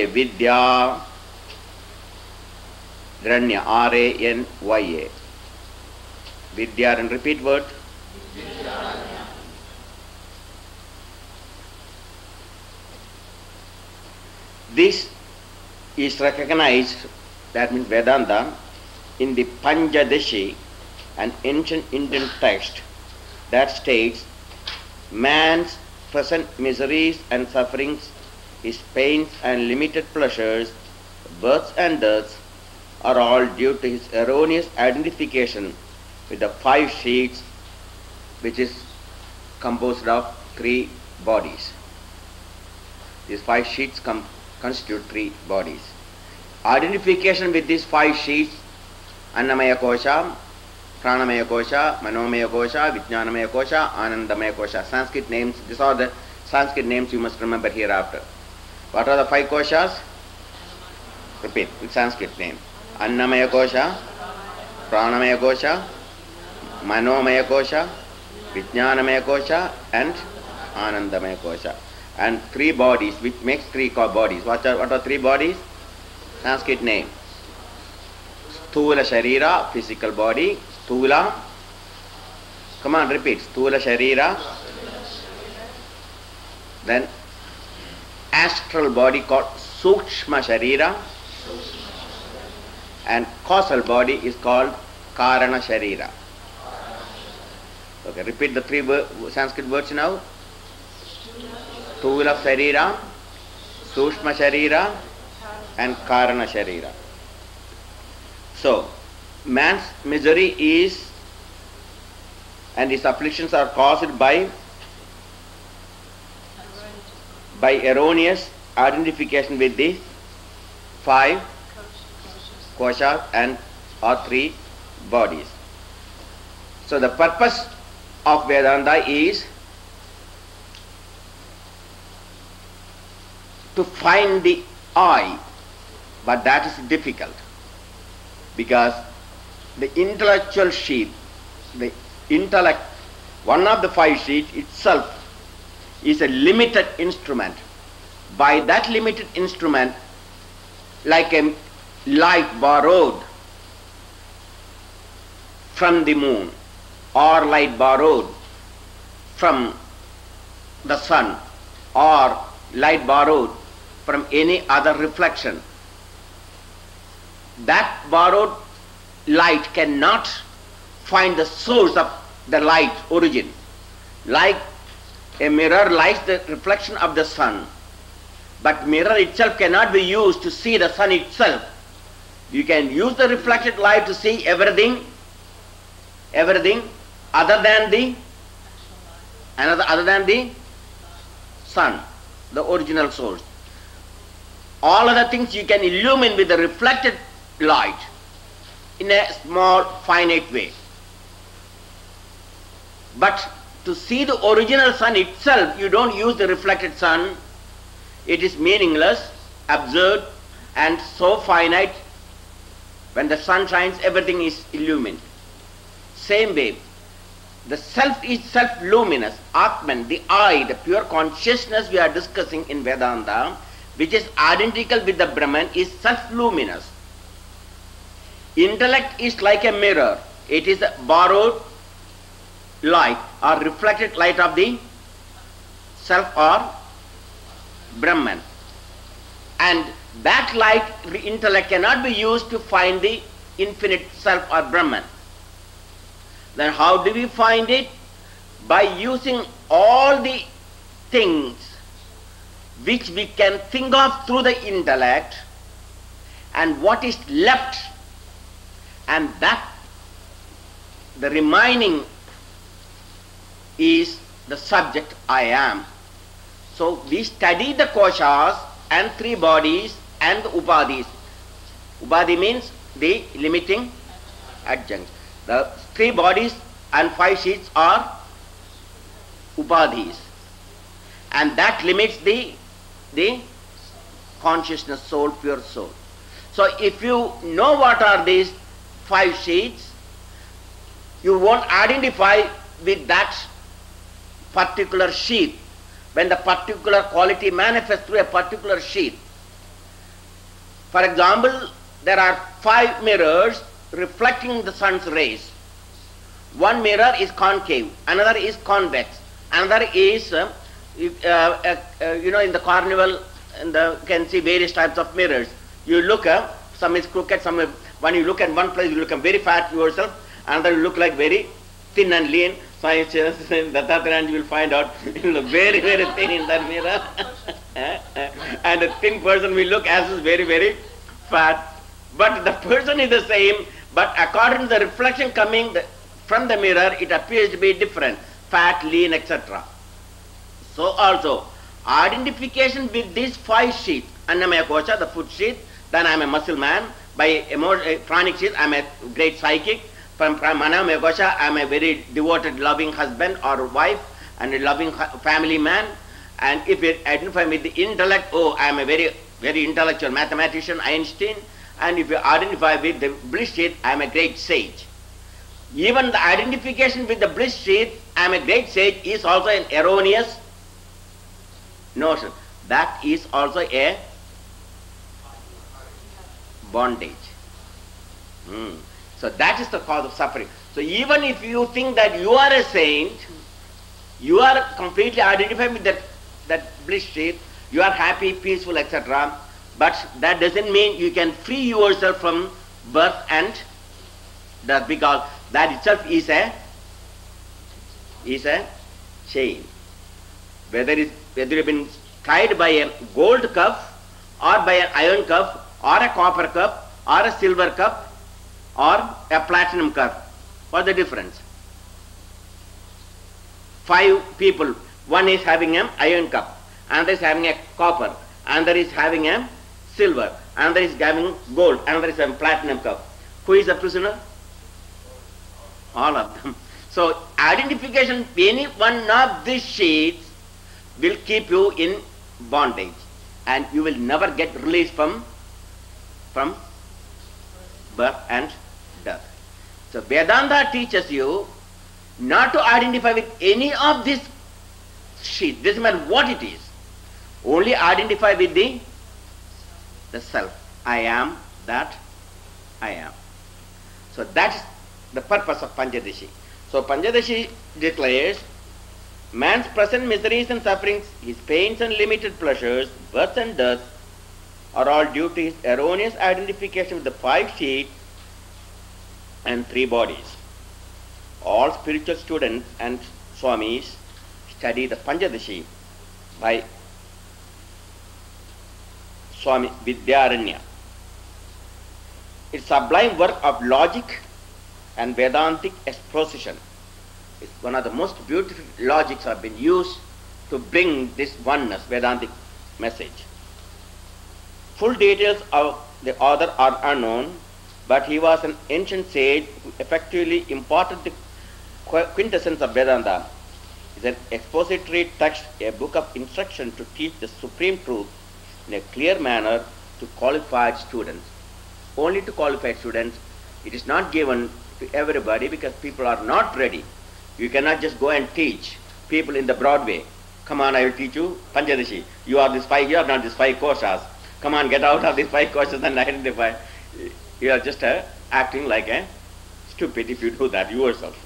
Vidya, Ranya, R-A-N-Y-A. Vidyaranya. Repeat word. This is recognized, that means Vedanta, in the Panchadashi, an ancient Indian text that states man's present miseries and sufferings, his pains and limited pleasures, births and deaths are all due to his erroneous identification with the 5 sheets, which is composed of 3 bodies. These 5 sheets constitute 3 bodies. Identification with these 5 sheets Annamaya Kosha, Pranamaya Kosha, Manomaya Kosha, Vijnanamaya Kosha, Anandamaya Kosha. Sanskrit names, these are the Sanskrit names you must remember hereafter. What are the 5 koshas? Repeat with Sanskrit name. Annamaya Kosha, Pranamaya Kosha, Manomaya Kosha, Vijnanamaya Kosha and Anandamaya Kosha. And 3 bodies, which makes 3 bodies. What are 3 bodies? Sanskrit name. Sthula Sharira, physical body. Sthula. Come on, repeat. Sthula Sharira. Then astral body called Sukshma Sharira. And causal body is called Karana Sharira. Okay, repeat the 3 Sanskrit words now. Sthula Sharira, Sukshma Sharira and Karana Sharira. So, man's misery is and his afflictions are caused by erroneous identification with the 5 koshas and or 3 bodies. So the purpose of Vedanta is to find the I, but that is difficult because the intellectual sheath, the intellect, one of the 5 sheaths itself is a limited instrument. By that limited instrument, like a light borrowed from the moon or light borrowed from the sun or light borrowed from any other reflection, that borrowed light cannot find the source of the light origin. Like a mirror lights the reflection of the sun, but mirror itself cannot be used to see the sun itself. You can use the reflected light to see everything other than the sun, the original source. All other things you can illumine with the reflected light in a small finite way. But to see the original sun itself, you don't use the reflected sun. It is meaningless, absurd and so finite. When the sun shines, everything is illumined. Same way, the self is self-luminous. Atman, the I, the pure consciousness we are discussing in Vedanta, which is identical with the Brahman, is self-luminous. Intellect is like a mirror. It is a borrowed light or reflected light of the self or Brahman. And that light, the intellect, cannot be used to find the infinite self or Brahman. Then how do we find it? By using all the things which we can think of through the intellect and what is left, and that the remaining is the subject I am. So we study the koshas and 3 bodies and the upadhis. Upadhi means the limiting adjuncts. The 3 bodies and 5 sheets are upadhis, and that limits the consciousness, soul, pure soul. So if you know what are these 5 sheets, you won't identify with that particular sheath when the particular quality manifests through a particular sheath. For example, there are 5 mirrors reflecting the sun's rays. One mirror is concave, another is convex, another is, in the carnival, you can see various types of mirrors. You look up, some is crooked, some is, when you look at one place, you look very fat yourself, another you look like very thin and lean. So Dattatreya, you will find out you look very, very thin in that mirror. And a thin person will look as is very, very fat. But the person is the same, but according to the reflection coming from the mirror, it appears to be different, fat, lean, etc. So also, identification with these 5 sheaths, Annamaya Kosha, the food sheath, then I am a muscle man, By pranic sheath, I am a great psychic. From Pranayama Kosha, I am a very devoted, loving husband or wife and a loving family man. And if you identify with the intellect, oh, I am a very, very intellectual mathematician, Einstein. And if you identify with the bliss sheath, I am a great sage. Even the identification with the bliss sheath, I am a great sage, is also an erroneous notion. That is also a bondage. So that is the cause of suffering. So even if you think that you are a saint, you are completely identified with that bliss sheath, you are happy, peaceful, etc. But that doesn't mean you can free yourself from birth and death, because that itself is a chain. Whether you have been tied by a gold cup or by an iron cup or a copper cup or a silver cup or a platinum cup, what's the difference? 5 people, one is having an iron cup, another is having a copper, another is having a silver, another is having gold, another is having platinum cup. Who is the prisoner? All of them. So identification with any one of these sheets will keep you in bondage, and you will never get released from birth and death. So Vedanta teaches you not to identify with any of these sheets, doesn't matter what it is. Only identify with the self. I am that I am. So that is the purpose of Panchadashi. So Panchadashi declares, man's present miseries and sufferings, his pains and limited pleasures, birth and death, are all due to his erroneous identification with the 5 sheets and 3 bodies. All spiritual students and swamis study the Panchadashi by Swami Vidyaranya. It's sublime work of logic and Vedantic exposition. It's one of the most beautiful logics have been used to bring this oneness, Vedantic message. Full details of the author are unknown, but he was an ancient sage who effectively imparted the quintessence of Vedanta. It's an expository text, a book of instruction to teach the supreme truth in a clear manner to qualified students. Only to qualified students. It is not given to everybody because people are not ready. You cannot just go and teach people in the Broadway. Come on, I will teach you Panchadashi. You are this 5, you are not this 5 koshas. Come on, get out of these 5 koshas and identify. You are just acting like a stupid if you do that yourself.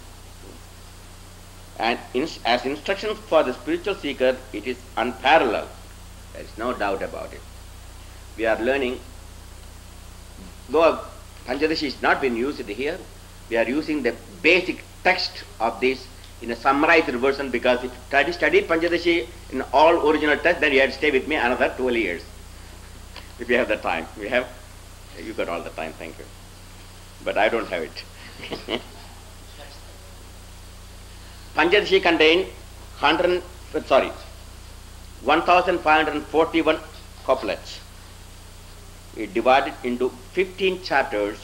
And as instruction for the spiritual seeker, it is unparalleled. There is no doubt about it. We are learning, though Panchadashi is not being used here, we are using the basic text of this in a summarized version, because if you study Panchadashi in all original text, then you have to stay with me another 12 years. If you have the time. You got all the time, thank you. But I don't have it. Panchadashi contains 1,541 couplets. It divided into 15 chapters.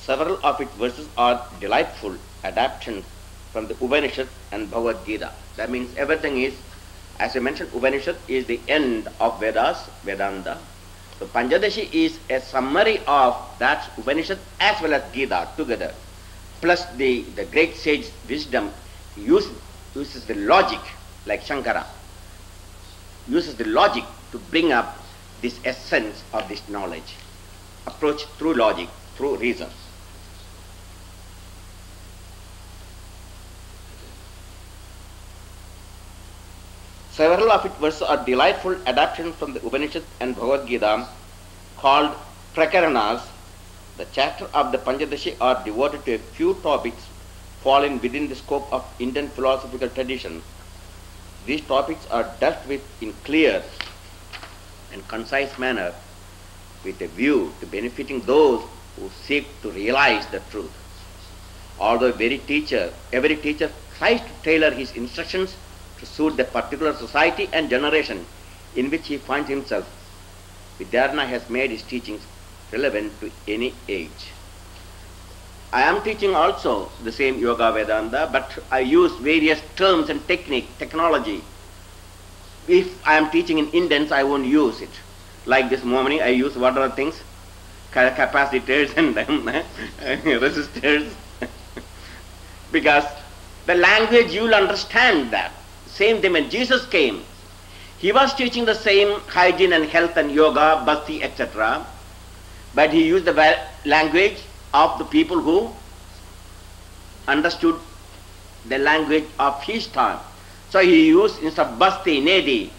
Several of its verses are delightful adaptations from the Upanishad and Bhagavad Gita. That means everything is, as I mentioned, Upanishad is the end of Vedas, Vedanta. So Panchadashi is a summary of that Upanishad as well as Gita together. Plus the great sage wisdom uses the logic, like Shankara, uses the logic to bring up this essence of this knowledge. Approach through logic, through reason. Several of its verses are delightful adaptations from the Upanishad and Bhagavad Gita called Prakaranas. The chapters of the Panchadashi are devoted to a few topics falling within the scope of Indian philosophical tradition. These topics are dealt with in clear and concise manner with a view to benefiting those who seek to realize the truth. Although every teacher tries to tailor his instructions to suit the particular society and generation in which he finds himself, Vidyaranya has made his teachings relevant to any age. I am teaching also the same Yoga Vedanta, but I use various terms and technology. If I am teaching in Indians, I won't use it. Like this morning, I use what are things? Capacitors and resistors. Because the language, you will understand that. Same thing when Jesus came, he was teaching the same hygiene and health and yoga, bhakti, etc. But he used the language of the people who understood the language of his time. So he used, instead of bhakti, nedi,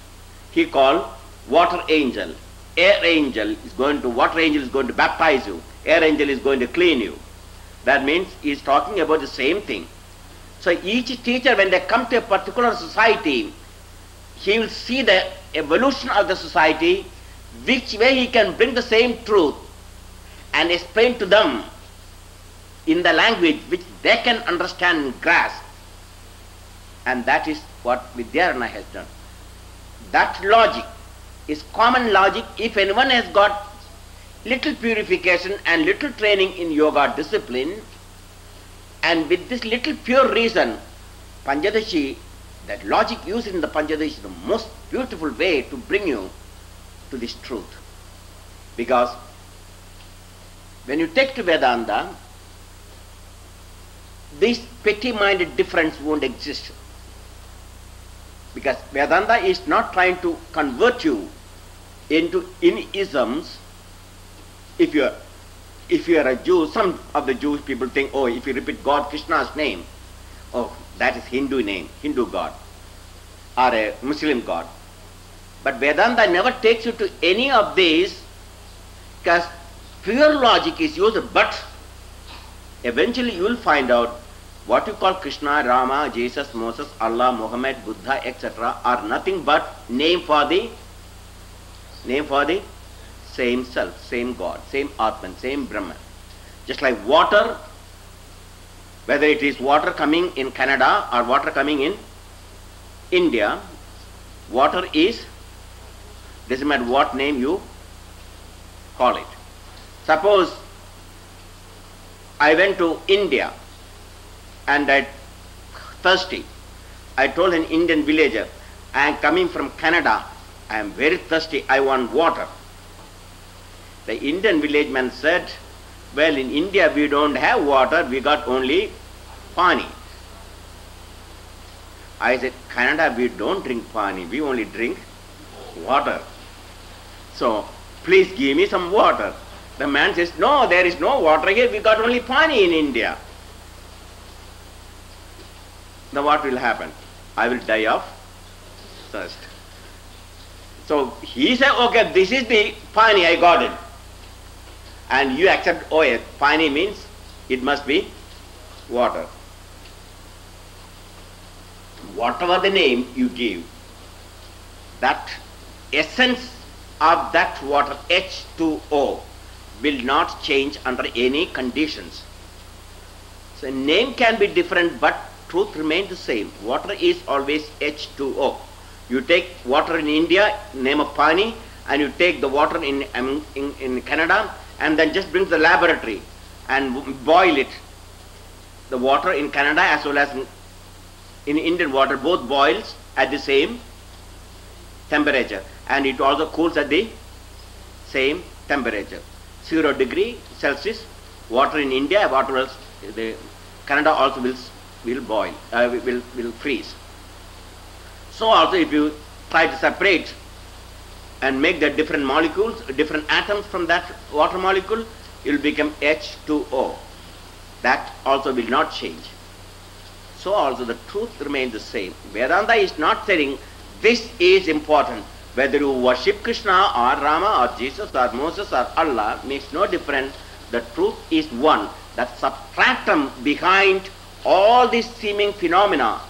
he called water angel. Air angel is going to, water angel is going to baptize you. Air angel is going to clean you. That means he is talking about the same thing. So each teacher, when they come to a particular society, he will see the evolution of the society, which way he can bring the same truth and explain to them in the language which they can understand and grasp. And that is what Vidyarana has done. That logic is common logic. If anyone has got little purification and little training in yoga discipline, and with this little pure reason, Panchadashi, that logic used in the Panchadashi is the most beautiful way to bring you to this truth. Because when you take to Vedanta, this petty-minded difference won't exist. Because Vedanta is not trying to convert you into isms. If you are a Jew, some of the Jewish people think, oh, if you repeat God, Krishna's name, oh, that is Hindu name, Hindu God, or a Muslim God. But Vedanta never takes you to any of these, because pure logic is used, but eventually you will find out what you call Krishna, Rama, Jesus, Moses, Allah, Muhammad, Buddha, etc. are nothing but name for the same self, same God, same Atman, same Brahman. Just like water, whether it is water coming in Canada or water coming in India, water is, doesn't matter what name you call it. Suppose I went to India and I'm thirsty. I told an Indian villager, I am coming from Canada, I am very thirsty, I want water. The Indian villageman said, well, in India we don't have water, we got only pani. I said, Canada we don't drink pani, we only drink water. So, please give me some water. The man says, no, there is no water here, we got only pani in India. Now what will happen? I will die of thirst. So he said, okay, this is the pani, I got it. And you accept, oh yes, pani means it must be water. Whatever the name you give, that essence of that water, H2O, will not change under any conditions. So name can be different, but truth remains the same. Water is always H2O. You take water in India, name of pani, and you take the water in Canada, and then just bring to the laboratory and boil it. The water in Canada as well as in Indian water both boils at the same temperature, and it also cools at the same temperature. 0 degree Celsius, water in India, water else, the Canada also will boil, will freeze. So also if you try to separate and make the different molecules, different atoms from that water molecule, it will become H2O. That also will not change. So also the truth remains the same. Vedanta is not saying this is important. Whether you worship Krishna or Rama or Jesus or Moses or Allah makes no difference. The truth is one. That substratum behind all these seeming phenomena,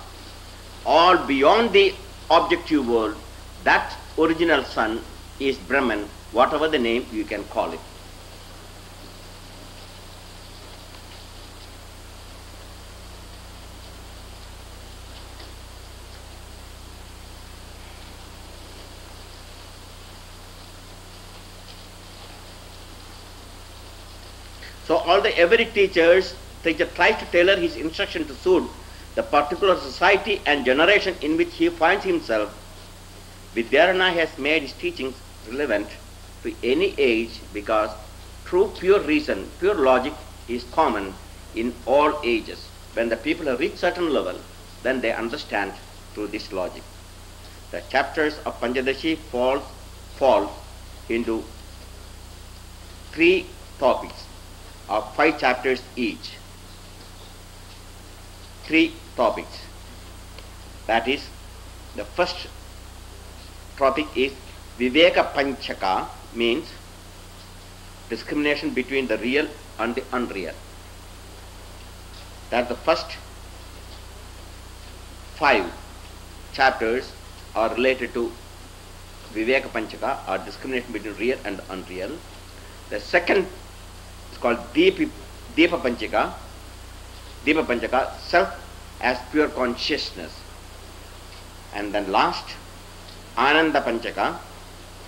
all beyond the objective world, that original sun is Brahman, whatever the name you can call it. So every teacher tries to tailor his instruction to suit the particular society and generation in which he finds himself. Vidyarana has made his teachings relevant to any age because true pure reason, pure logic is common in all ages. When the people have reached certain level, then they understand through this logic. The chapters of Panchadashi fall into 3 topics of 5 chapters each. 3 topics. That is, the first topic is Viveka Panchaka, means discrimination between the real and the unreal. That the first 5 chapters are related to Viveka Panchaka, or discrimination between real and unreal. The second is called Deepa Panchaka. Deepa Panchaka, self as pure consciousness. And then last, Ananda Panchaka,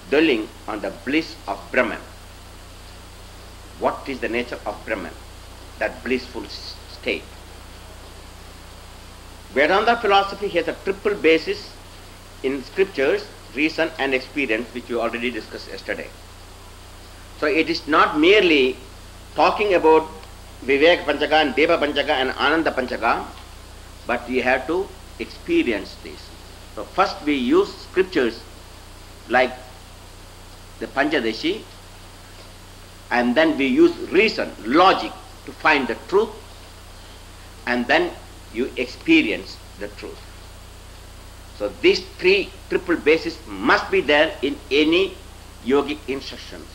dwelling on the bliss of Brahman. What is the nature of Brahman? That blissful state. Vedanta philosophy has a triple basis in scriptures, reason and experience, which we already discussed yesterday. So it is not merely talking about Viveka Panchaka and Deva Panchaka and Ananda Panchaka, but we have to experience this. So first we use scriptures like the Panchadashi, and then we use reason, logic to find the truth, and then you experience the truth. So these 3 triple bases must be there in any yogic instructions.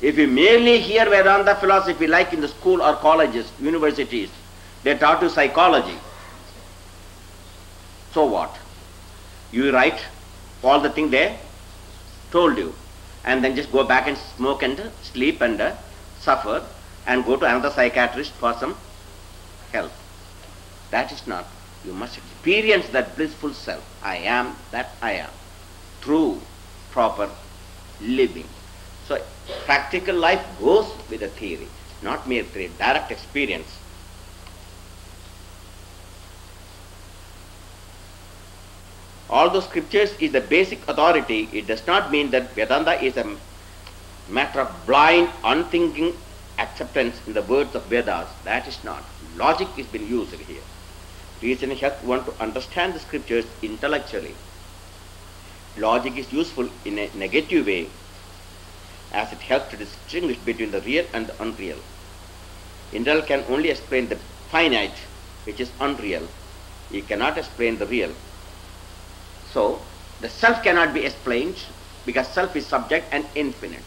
If you merely hear Vedanta philosophy like in the school or colleges, universities, they taught you psychology. So what? You write all the things they told you, and then just go back and smoke and sleep and suffer and go to another psychiatrist for some help. That is not. You must experience that blissful self. I am that I am. Through proper living. So practical life goes with the theory, not mere theory, direct experience. Although scriptures is the basic authority, it does not mean that Vedanta is a matter of blind, unthinking acceptance in the words of Vedas. That is not. Logic is being used here. Reason helps one to understand the scriptures intellectually. Logic is useful in a negative way, as it helps to distinguish between the real and the unreal. Intellect can only explain the finite, which is unreal. It cannot explain the real. So, the self cannot be explained because self is subject and infinite.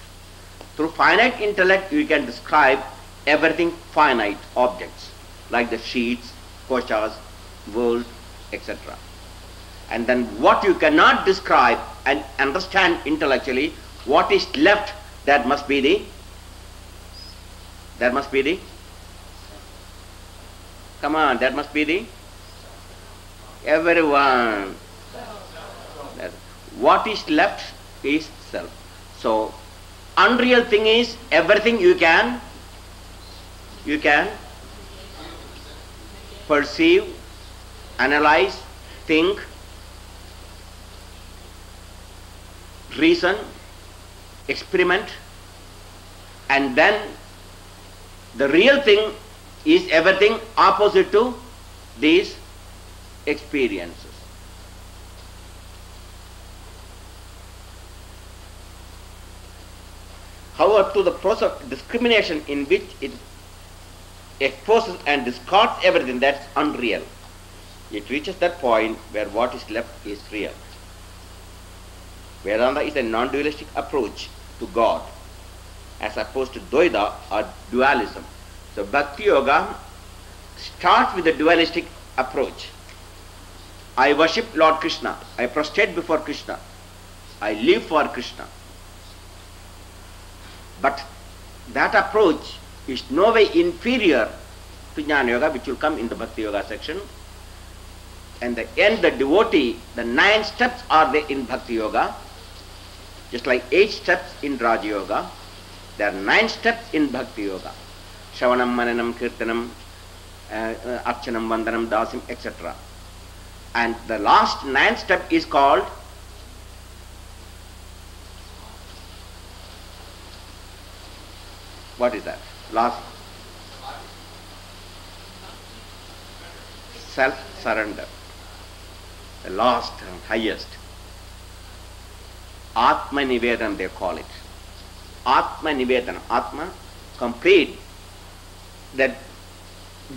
Through finite intellect, you can describe everything finite objects, like the sheets, koshas, world, etc. And then what you cannot describe and understand intellectually, what is left, that must be the everyone. What is left is self. So unreal thing is everything you can perceive, analyze, think, reason, experiment, and then the real thing is everything opposite to these experiences. However, to the process of discrimination in which it exposes and discards everything that's unreal, it reaches that point where what is left is real. Vedanta is a non-dualistic approach to God, as opposed to Dvaita or dualism. So Bhakti Yoga starts with a dualistic approach. I worship Lord Krishna, I prostrate before Krishna, I live for Krishna. But that approach is no way inferior to Jnana Yoga, which will come in the Bhakti Yoga section. And the end, the devotee, the 9 steps are there in Bhakti Yoga, just like 8 steps in Raja Yoga. There are 9 steps in Bhakti Yoga. Shravanam, Mananam, Kirtanam, Archanam, Vandanam, Dasim, etc. And the last 9th step is called what is that? Last self-surrender. The last and highest. Atma Nivedanam they call it. Atma Nivedanam. Atma, complete. That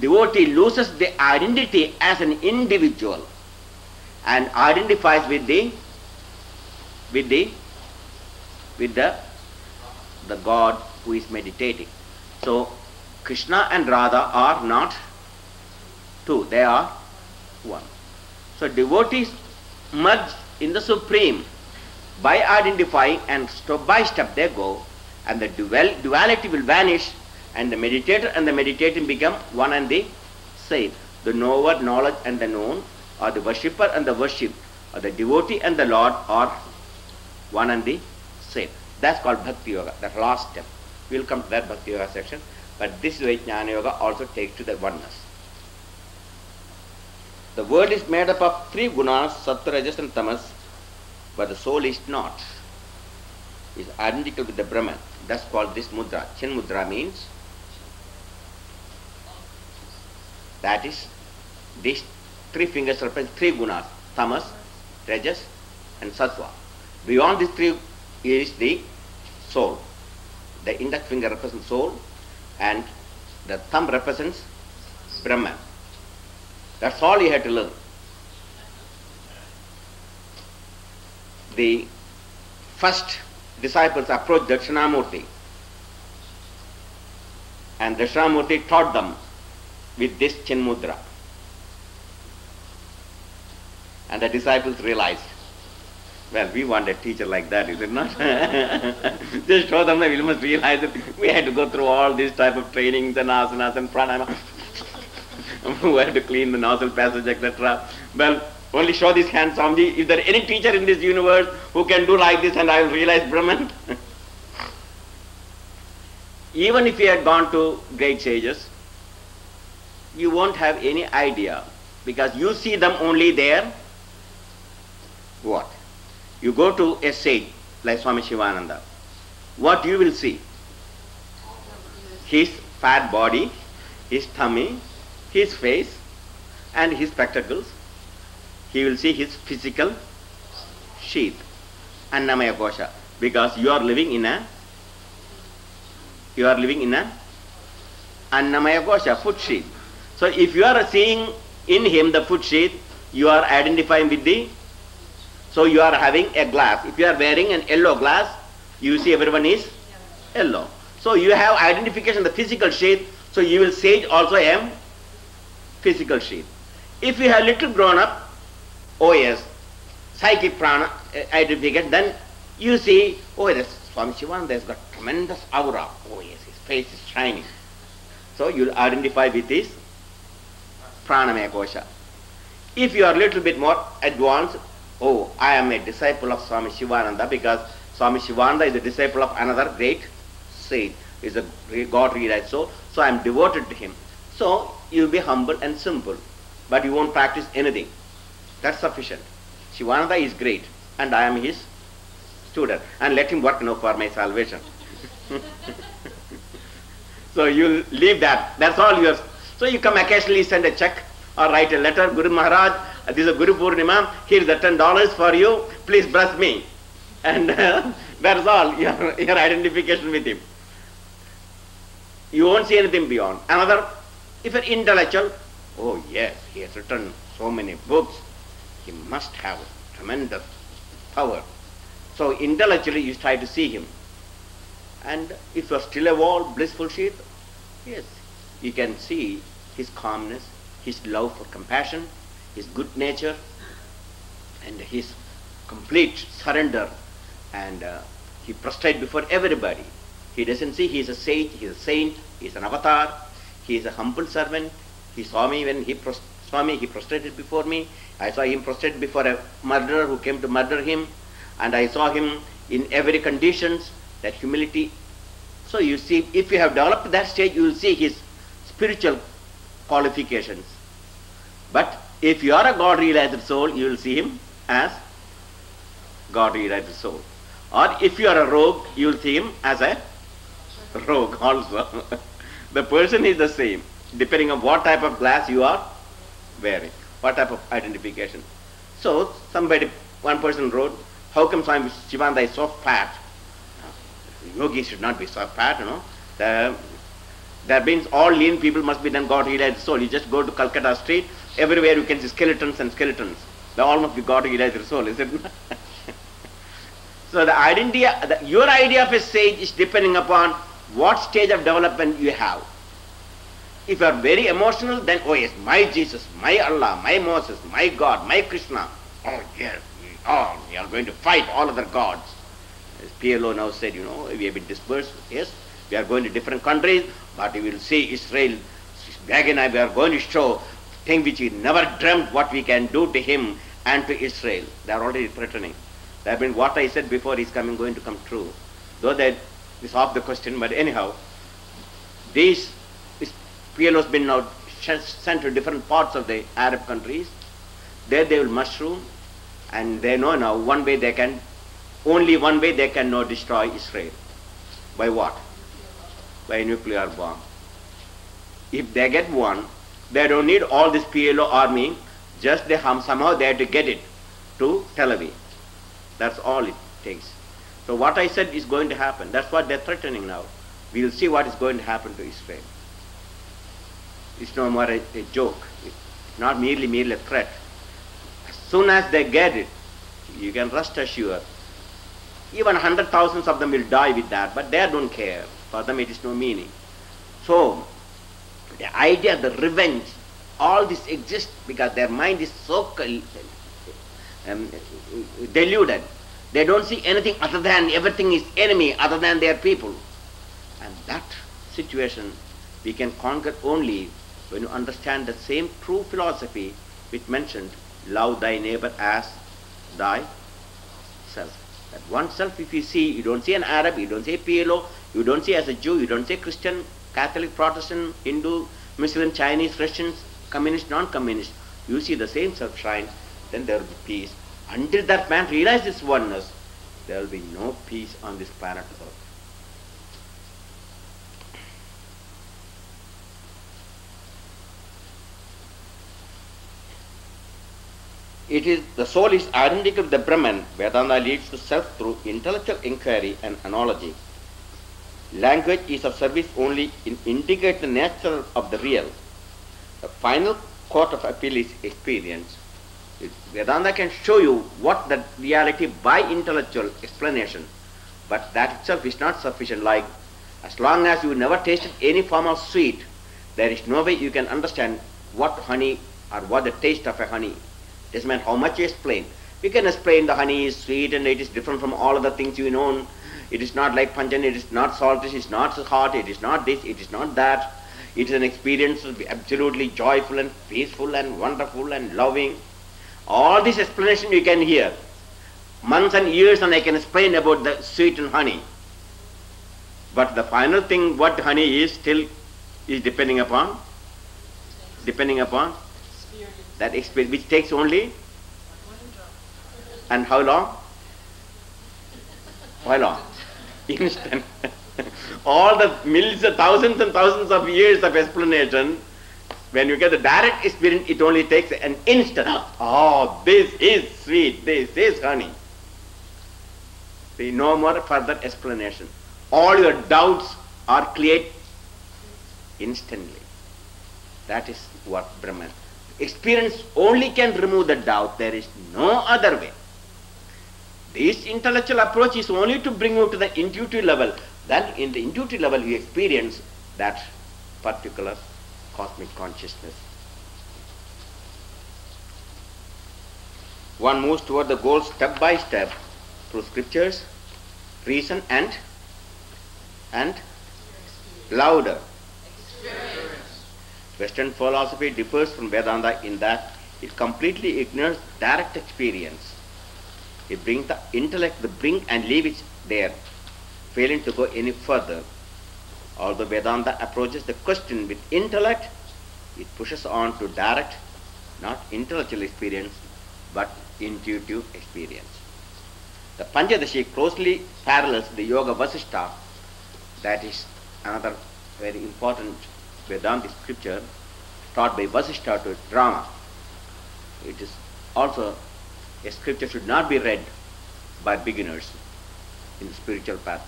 devotee loses the identity as an individual and identifies with the God who is meditating. So Krishna and Radha are not two, they are one. So devotees merge in the Supreme by identifying, and step by step they go, and the duality will vanish, and the meditator and the meditating become one and the same. The knower, knowledge, and the known, or the worshipper and the worshipped, or the devotee and the Lord are one and the same. That's called Bhakti Yoga, that last step. We will come to that Bhakti Yoga section, but this way Jnana Yoga also takes to the oneness. The world is made up of 3 gunas, Sattva, Rajas and Tamas, but the soul is not. It is identical with the Brahman. That's called this mudra. Chin mudra means that is, these 3 fingers represent 3 gunas, Tamas, Rajas and Sattva. Beyond these 3 is the soul. The index finger represents soul and the thumb represents Brahman. That's all you have to learn. The first disciples approached Dakshinamurti, and Dakshinamurti taught them with this Chin Mudra. And the disciples realized, well, we want a teacher like that, is it not? Just show them that we must realize that we had to go through all these type of trainings and asanas and pranayama. We had to clean the nostril passage, etc. Well, only show this hand, Swamiji. Is there any teacher in this universe who can do like this and I will realize Brahman? Even if you had gone to great sages, you won't have any idea, because you see them only there. What? You go to a sage like Swami Shivananda. What you will see? His fat body, his tummy, his face and his spectacles. He will see his physical sheath, Annamaya Kosha, because you are living in a Annamaya Kosha, food sheath. So if you are seeing in him the food sheath, you are identifying with the, so you are having a glass. If you are wearing an yellow glass, you see everyone is yellow. So you have identification of the physical sheath, so you will sage also a physical sheath. If you have little grown up, oh yes, psychic prana identification, then you see, oh yes, Swami Shivananda has got tremendous aura. Oh yes, his face is shining. So you will identify with his pranamaya kosha. If you are a little bit more advanced, oh, I am a disciple of Swami Shivananda, because Swami Shivananda is a disciple of another great sage, is a God realized soul, so I am devoted to him. So you will be humble and simple, but you won't practice anything. That's sufficient. Shivananda is great and I am his student, and let him work now for my salvation. So you leave that. That's all yours. So you come occasionally, send a check or write a letter, Guru Maharaj, this is Guru Purnima, here is the $10 for you, please bless me. And that's all, your identification with him. You won't see anything beyond. Another, if you're intellectual, oh yes, he has written so many books, he must have tremendous power. So intellectually you try to see him. And if you are still a wall, blissful sheath, yes, you can see his calmness, his love for compassion, his good nature, and his complete surrender, and he prostrates before everybody. He doesn't see he is a sage, he is a saint, he is an avatar, he is a humble servant. He saw me when he prostrated before me. I saw him prostrate before a murderer who came to murder him, and I saw him in every conditions, that humility. So you see, if you have developed that stage, you will see his spiritual qualifications. But if you are a God-realized soul, you will see him as God-realized soul. Or if you are a rogue, you will see him as a rogue also. The person is the same, depending on what type of glass you are wearing, what type of identification. So one person wrote, how come Swami Shivananda is so fat? Yogi should not be so fat, you know. That means all lean people must be then God-realized soul. You just go to Calcutta street, everywhere you can see skeletons and skeletons. They all must be God-realized soul, is it not? So the idea, your idea of a sage is depending upon what stage of development you have. If you are very emotional, then, oh yes, my Jesus, my Allah, my Moses, my God, my Krishna. Oh yes, we are going to fight all other gods. As PLO now said, you know, we have been dispersed. Yes, we are going to different countries, but we will see Israel. Back and we are going to show things which we never dreamt what we can do to him and to Israel. They are already threatening. That means what I said before is going to come true. Though that is off the question, but anyhow, these PLO has been now sent to different parts of the Arab countries. There they will mushroom, and they know now only one way they can now destroy Israel. By what? By a nuclear bomb. If they get one, they don't need all this PLO army, just somehow they have to get it to Tel Aviv. That's all it takes. So what I said is going to happen. That's what they're threatening now. We will see what is going to happen to Israel. It's no more a joke. It's not merely a threat. As soon as they get it, you can rest assured, even 100,000 of them will die with that, but they don't care. For them it is no meaning. So, the idea of the revenge, all this exists because their mind is so deluded. They don't see anything other than everything is enemy other than their people. And that situation we can conquer only when you understand the same true philosophy which mentioned, love thy neighbor as thyself. That oneself, if you see, you don't see an Arab, you don't see a PLO, you don't see as a Jew, you don't see Christian, Catholic, Protestant, Hindu, Muslim, Chinese, Russians, communist, non-communist. You see the same self-shrine, then there will be peace. Until that man realizes this oneness, there will be no peace on this planet Earth. The soul is identical with the Brahman. Vedanta leads to self through intellectual inquiry and analogy. Language is of service only in indicating the nature of the real. The final court of appeal is experience. Vedanta can show you what the reality by intellectual explanation, but that itself is not sufficient. Like, as long as you never tasted any form of sweet, there is no way you can understand what honey or what the taste of a honey. It doesn't matter how much you explain. We can explain the honey is sweet and it is different from all other things you know. It is not like pungent, it is not salty, it is not hot, it is not this, it is not that. It is an experience to be absolutely joyful and peaceful and wonderful and loving. All this explanation you can hear. Months and years and I can explain about the sweet and honey. But the final thing, what honey is, still is depending upon that experience, which takes only, and how long? How long? Instant. All the millions of thousands and thousands of years of explanation, when you get the direct experience, it only takes an instant. Oh, this is sweet, this is honey. See, no more further explanation. All your doubts are cleared instantly. That is what Brahman. Experience only can remove the doubt. There is no other way. This intellectual approach is only to bring you to the intuitive level. Then in the intuitive level you experience that particular cosmic consciousness. One moves toward the goal step by step through scriptures, reason and louder. Western philosophy differs from Vedanta in that it completely ignores direct experience. It brings the intellect to the brink and leaves it there, failing to go any further. Although Vedanta approaches the question with intellect, it pushes on to direct, not intellectual experience, but intuitive experience. The Panchadashi closely parallels the Yoga Vasishtha, that is another very important Vedantic scripture taught by Vasishtha to drama. It is also a scripture should not be read by beginners in the spiritual path.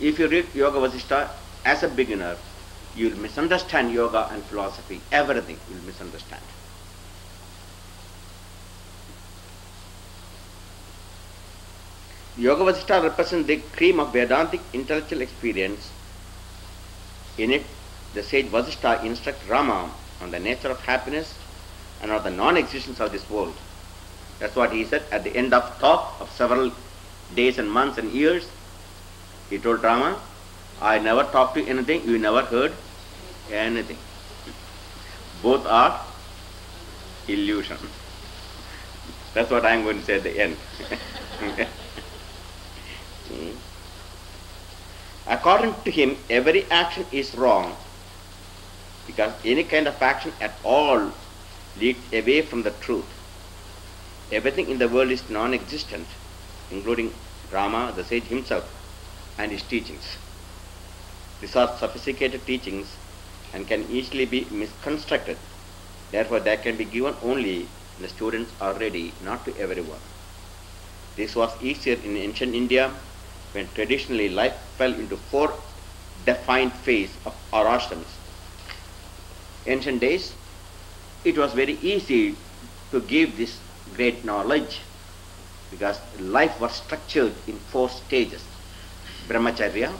If you read Yoga Vasishtha as a beginner, you will misunderstand yoga and philosophy. Everything you will misunderstand. Yoga Vasishtha represents the cream of Vedantic intellectual experience. In it, the sage Vasishtha instructs Rama on the nature of happiness and on the non-existence of this world. That's what he said at the end of talk of several days and months and years. He told Rama, I never talked to anything, you never heard anything. Both are illusion. That's what I'm going to say at the end. According to him, every action is wrong because any kind of action at all leads away from the truth. Everything in the world is non-existent, including Rama, the sage himself, and his teachings. These are sophisticated teachings and can easily be misconstructed. Therefore, they can be given only when the students are ready, not to everyone. This was easier in ancient India, when traditionally life fell into 4 defined phases of ashrams. Ancient days, it was very easy to give this great knowledge because life was structured in 4 stages: Brahmacharya,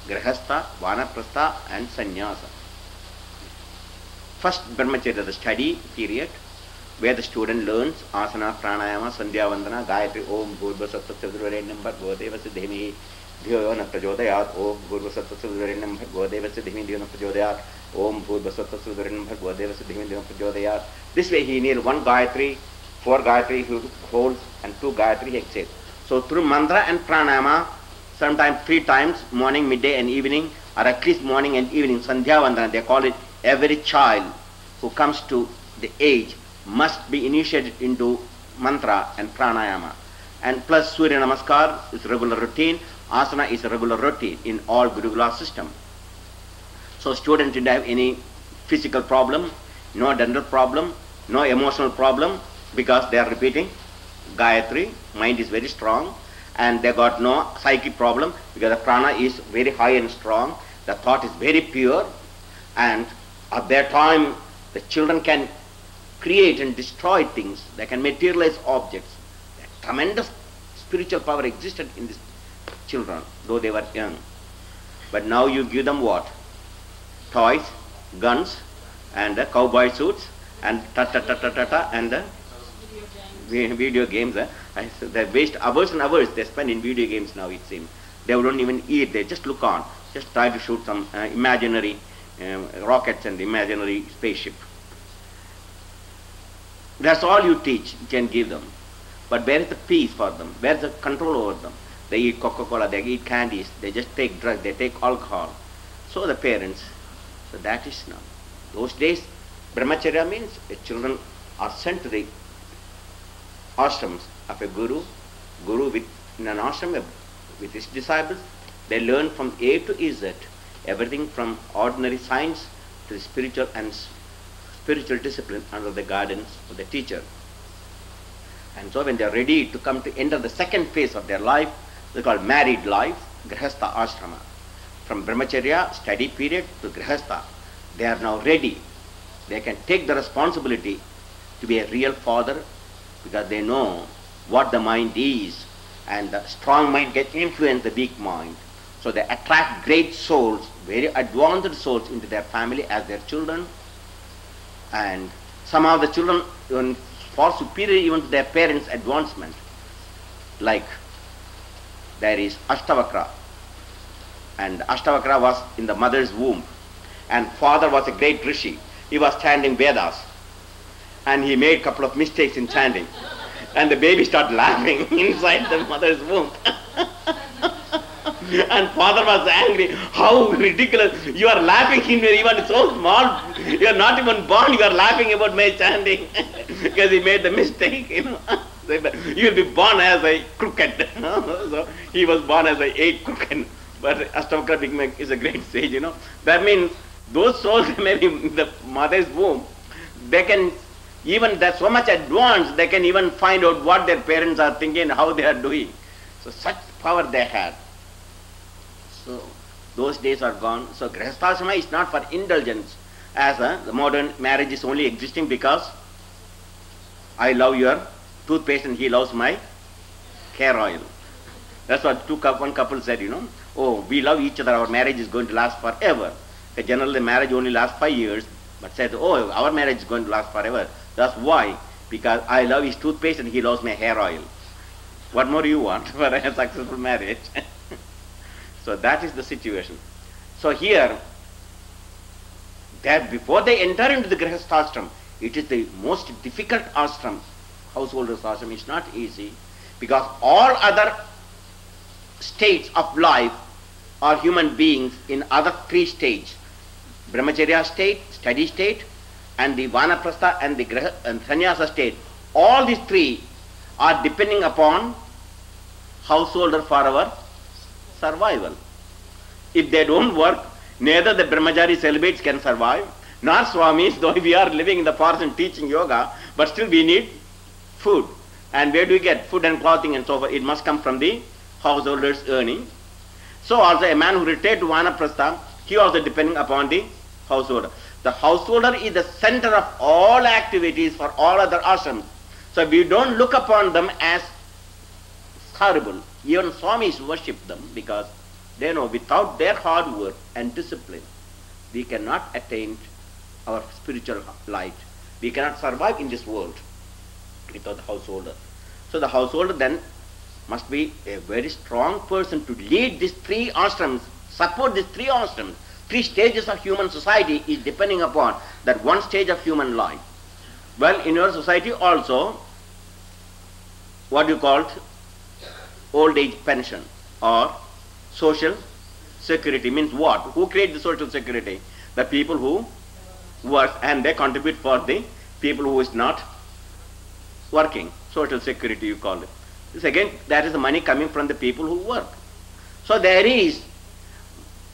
Grihastha, Vanaprastha and Sannyasa. First, Brahmacharya, the study period, where the student learns asana, pranayama, sandhya vandana, gayatri, om bhurvasattva savidurenyam bhargo devasya dhimhi dhiyo na prachodayat, om bhurvasattva savidurenyam bhargo devasya dhimhi dhiyo na prachodayat, om bhurvasattva savidurenyam bhargo devasya dhimhi dhiyo na prachodayat. This way he needs 1 gayatri, 4 gayatri he holds and 2 gayatri he exhales. So through mantra and pranayama, sometimes 3 times, morning, midday and evening, or at least morning and evening, sandhya vandana, they call it. Every child who comes to the age must be initiated into mantra and pranayama. And plus Surya Namaskar is regular routine, asana is a regular routine in all Gurukula system. So students didn't have any physical problem, no dental problem, no emotional problem, because they are repeating Gayatri, mind is very strong, and they got no psychic problem because the prana is very high and strong, the thought is very pure, and at that time the children can create and destroy things, they can materialize objects. A tremendous spiritual power existed in these children, though they were young. But now you give them what? Toys, guns, and cowboy suits, and and video games. They waste hours and hours they spend in video games now, it seems. They don't even eat, they just look on, just try to shoot some imaginary rockets and imaginary spaceship. That's all you teach, you can give them. But where is the peace for them? Where is the control over them? They eat Coca-Cola, they eat candies, they just take drugs, they take alcohol. So the parents, so that is now. Those days, Brahmacharya means the children are sent to the ashrams of a guru with in an ashram with his disciples. They learn from A to Z, everything from ordinary science to the spiritual and spiritual discipline under the guidance of the teacher. And so when they are ready to come to enter the second phase of their life, they call married life, Grihastha Ashrama. From Brahmacharya study period to Grihastha, they are now ready. They can take the responsibility to be a real father because they know what the mind is, and the strong mind can influence the weak mind. So they attract great souls, very advanced souls into their family as their children, and somehow the children even far superior even to their parents' advancement. Like there is Ashtavakra, and Ashtavakra was in the mother's womb, and father was a great rishi. He was chanting Vedas, and he made a couple of mistakes in chanting, and the baby started laughing inside the mother's womb. And father was angry. How ridiculous. You are laughing in even so small. You are not even born. You are laughing about my chanting. Because he made the mistake, You will be born as a crooked. So he was born as a eight crooked. But Ashtavakra is a great sage, That means those souls may be in the mother's womb. They can even, they're so much advanced, they can even find out what their parents are thinking, how they are doing. So such power they had. So those days are gone. So Grihasthashrama is not for indulgence, as the modern marriage is only existing because I love your toothpaste and he loves my hair oil. That's what one couple said, Oh, we love each other, our marriage is going to last forever. Generally marriage only lasts 5 years, but said, oh, our marriage is going to last forever. That's why, because I love his toothpaste and he loves my hair oil. What more do you want for a successful marriage? So that is the situation. So here, that before they enter into the Grihasthashram, it is the most difficult ashram, householder's ashram. It's not easy, because all other states of life are human beings in other three stages. Brahmacharya state, study state, and the Vanaprastha and the Sannyasa state. All these three are depending upon householder for our survival. If they don't work, neither the Brahmachari celibates can survive, nor Swamis, though we are living in the forest and teaching yoga, but still we need food. And where do we get food and clothing and so forth? It must come from the householder's earning. So also a man who retired to Vanaprastha, he also depending upon the householder. The householder is the center of all activities for all other ashrams. So we don't look upon them as horrible. Even Swamis worship them because they know without their hard work and discipline, we cannot attain our spiritual light. We cannot survive in this world without the householder. So the householder then must be a very strong person to lead these three ashrams, support these three ashrams. Three stages of human society is depending upon that one stage of human life. Well, in your society also, what you call old age pension or social security means what? Who create the social security? The people who work and they contribute for the people who is not working. Social security you call it. This again, that is the money coming from the people who work. So there is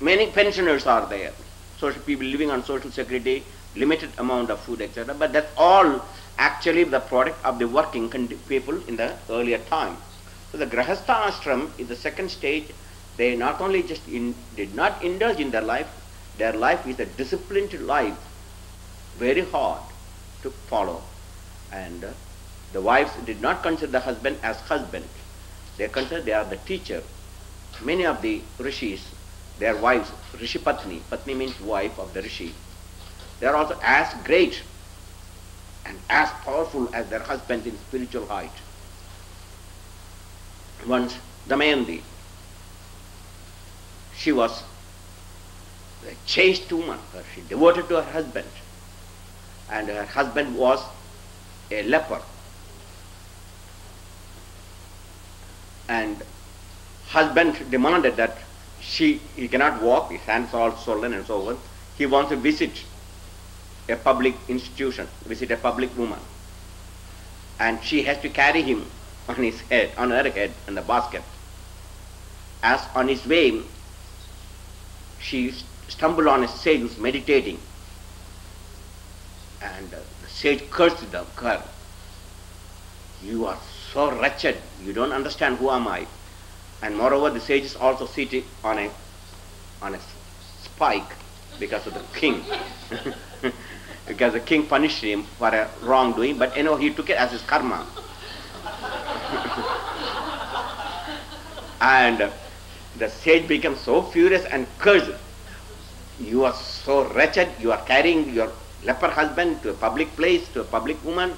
many pensioners are there. Social people living on social security, limited amount of food, etc. But that's all actually the product of the working people in the earlier time. So the Grihastha ashram is the second stage. They not only just did not indulge in their life is a disciplined life, very hard to follow. And the wives did not consider the husband as husband. They consider they are the teacher. Many of the rishis, their wives, Rishi Patni. Patni means wife of the Rishi. They are also as great and as powerful as their husband in spiritual height. Once, Damayanti, she was a chaste woman. She devoted to her husband. And her husband was a leper. And husband demanded that he cannot walk, his hands are all swollen and so on. He wants to visit a public institution, visit a public woman. And she has to carry him on his head, on her head in the basket. As on his way, she stumbled on a sage who was meditating. And the sage cursed her. You are so wretched, you don't understand who am I. And moreover, the sage is also seated on a spike because of the king. Because the king punished him for a wrongdoing, but he took it as his karma. And the sage became so furious and cursed. You are so wretched, you are carrying your leper husband to a public place, to a public woman,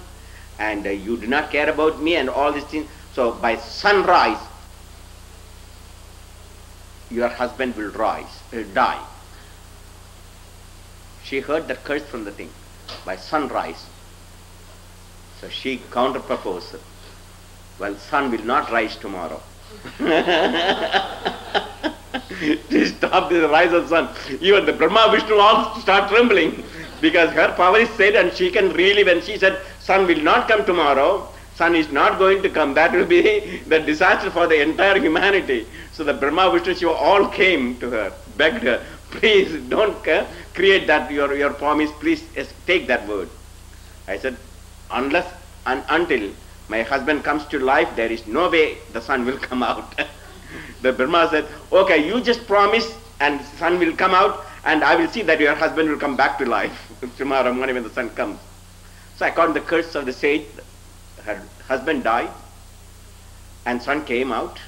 and you do not care about me and all these things. So by sunrise, your husband will die. She heard that curse from the thing. By sunrise. So she counter-proposed. Well, sun will not rise tomorrow. to stop the rise of sun. Even the Brahma Vishnu all start trembling because her power is said, and she can really, when she said sun will not come tomorrow, sun is not going to come, that will be the disaster for the entire humanity. So the Brahma Vishnu Shiva all came to her, begged her, please don't create that your promise, please take that word. I said, unless and until my husband comes to life, there is no way the sun will come out. The Brahma said, okay, you just promise and sun will come out, and I will see that your husband will come back to life tomorrow morning when the sun comes. So according to the curse of the sage, her husband died and sun came out,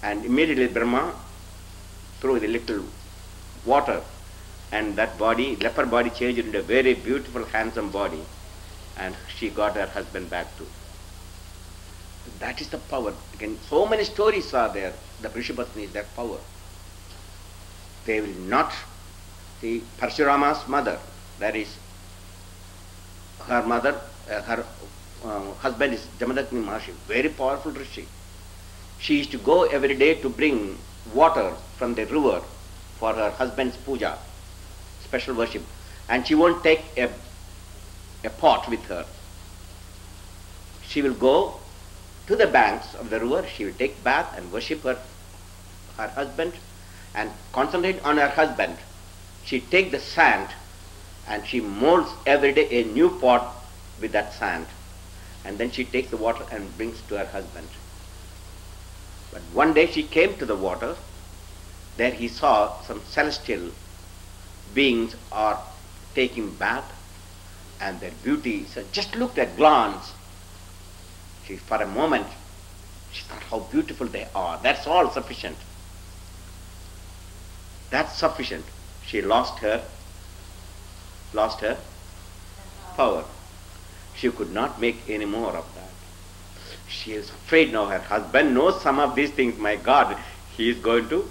and immediately Brahma threw the little water, and that body, leper body, changed into a very beautiful, handsome body, and she got her husband back too. That is the power. Again, so many stories are there. The Rishipatni is their power. They will not. The Parshurama's mother, that is her mother, her husband is Jamadagni Maharshi, very powerful Rishi. She used to go every day to bring water from the river for her husband's puja, special worship, and she won't take a pot with her. She will go to the banks of the river, she will take bath and worship her husband and concentrate on her husband. She take the sand and she molds every day a new pot with that sand, and then she takes the water and brings to her husband. But one day she came to the water, there he saw some celestial beings are taking bath, and their beauty, so just looked at glance. She, for a moment, she thought how beautiful they are. That's all sufficient. That's sufficient. She lost her power. She could not make any more of that. She is afraid now. Her husband knows some of these things. My God, he is going to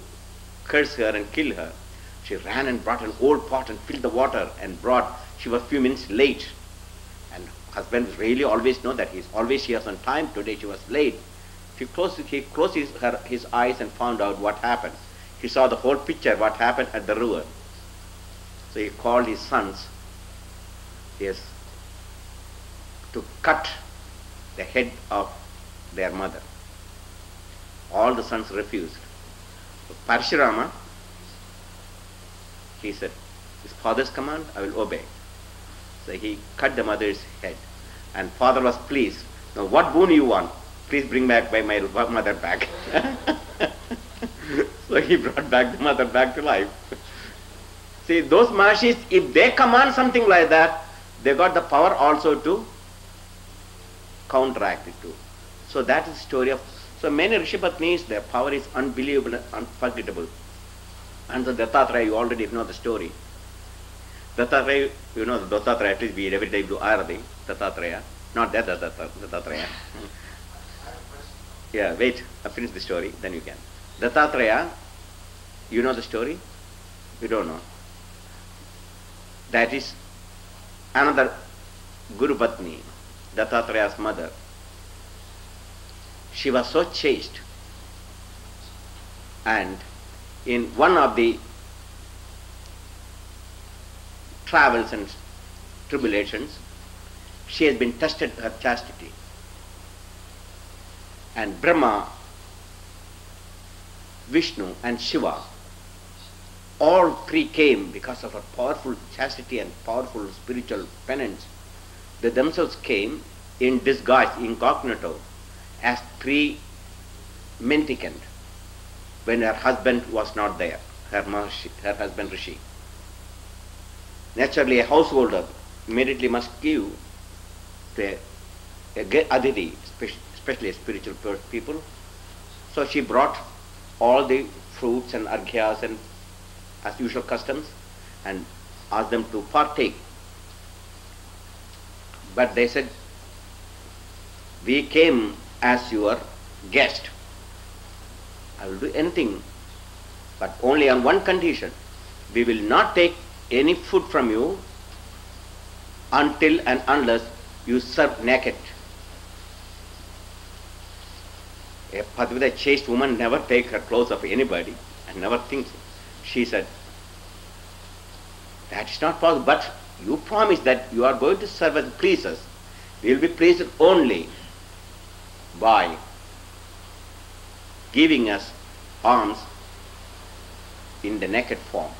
curse her and kill her. She ran and brought an old pot and filled the water and brought. She was a few minutes late. And husband really always know that he's always here on time. Today she was late. He closed his eyes and found out what happened. He saw the whole picture, what happened at the river. So he called his sons, yes, to cut the head of their mother. All the sons refused. So Parshurama, he said, his father's command, I will obey. So he cut the mother's head. And father was pleased. Now what boon you want? Please bring back my mother back. So he brought back the mother back to life. See, those Mahashis, if they command something like that, they got the power also to counteract it too. So that is the story of, so many Rishipatnis, their power is unbelievable, unforgettable. And the Dattatreya, you already know the story. Dattatreya, you know the Dattatreya, at least we every day do Arati, Dattatreya, not that Dattatreya. Yeah, wait, I finish the story, then you can. Dattatreya, you know the story? You don't know. That is another Guru Patni, Dattatreya's mother. She was so chaste, and in one of the travels and tribulations, she has been tested her chastity. And Brahma, Vishnu and Shiva, all three came because of her powerful chastity and powerful spiritual penance. They themselves came in disguise, incognito, as three mendicant when her husband was not there, her husband Rishi. Naturally, a householder immediately must give to a aditi, especially a spiritual people. So she brought all the fruits and arghyas and as usual customs and asked them to partake. But they said, we came as your guest. I will do anything, but only on one condition. We will not take any food from you until and unless you serve naked. A Padvita chaste woman never take her clothes of anybody and never thinks. She said, that is not possible, but you promise that you are going to serve as please us. We will be pleased only by giving us alms in the naked form.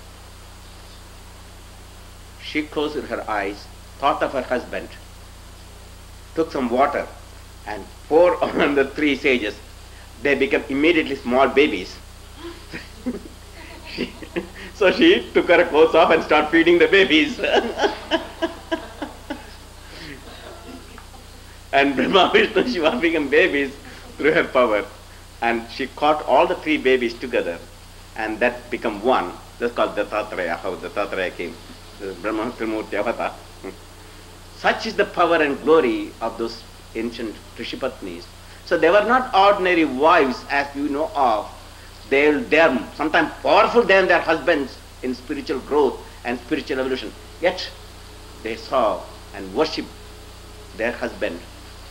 She closed her eyes, thought of her husband, took some water and poured on the 3 sages. They became immediately small babies. So she took her clothes off and started feeding the babies. And Brahma, Vishnu, Shiva became babies through her power. And she caught all the 3 babies together, and that became one. That's called Dattatreya, how Dattatreya came. Brahma Trimurti Avatar. Such is the power and glory of those ancient Rishipatnis. So they were not ordinary wives as you know of. They are sometimes powerful than their husbands in spiritual growth and spiritual evolution. Yet they saw and worshipped their husband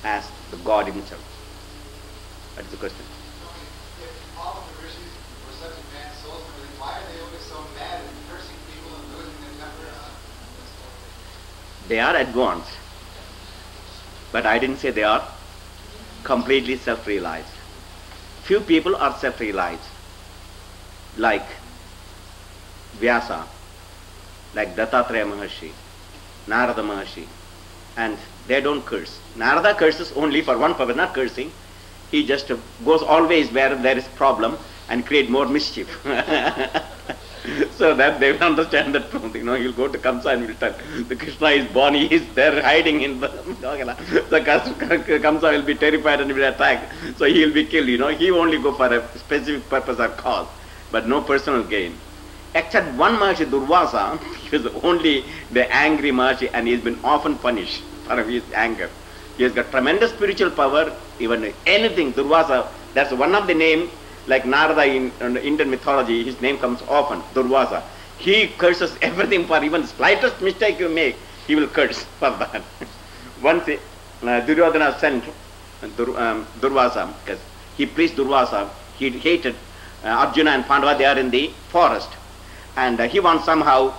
as the God himself. That is the question. If all of the rishis were such advanced souls, why are they always so mad and cursing people and losing their temper? They are advanced. But I didn't say they are completely self-realized. Few people are self-realized, like Vyasa, like Dattatreya Maharshi, Narada Maharshi, and they don't curse. Narada curses only for one purpose, not cursing. He just goes always where there is problem and create more mischief. So that they will understand the truth. You know, he'll go to Kamsa and will tell, the Krishna is born, he is there hiding in the Kamsa will be terrified and will attack. So he will be killed, you know. He only go for a specific purpose or cause, but no personal gain. Except one Maharshi, Durvasa, he is only the angry Maharshi, and he has been often punished for his anger. He has got tremendous spiritual power, even anything, Durvasa, that's one of the names. Like Narada in Indian mythology, his name comes often, Durvasa. He curses everything for even the slightest mistake you make, he will curse for that. Once Duryodhana sent Durvasa, because he pleased Durvasa, he hated Arjuna and Pandava, they are in the forest. And he wants somehow,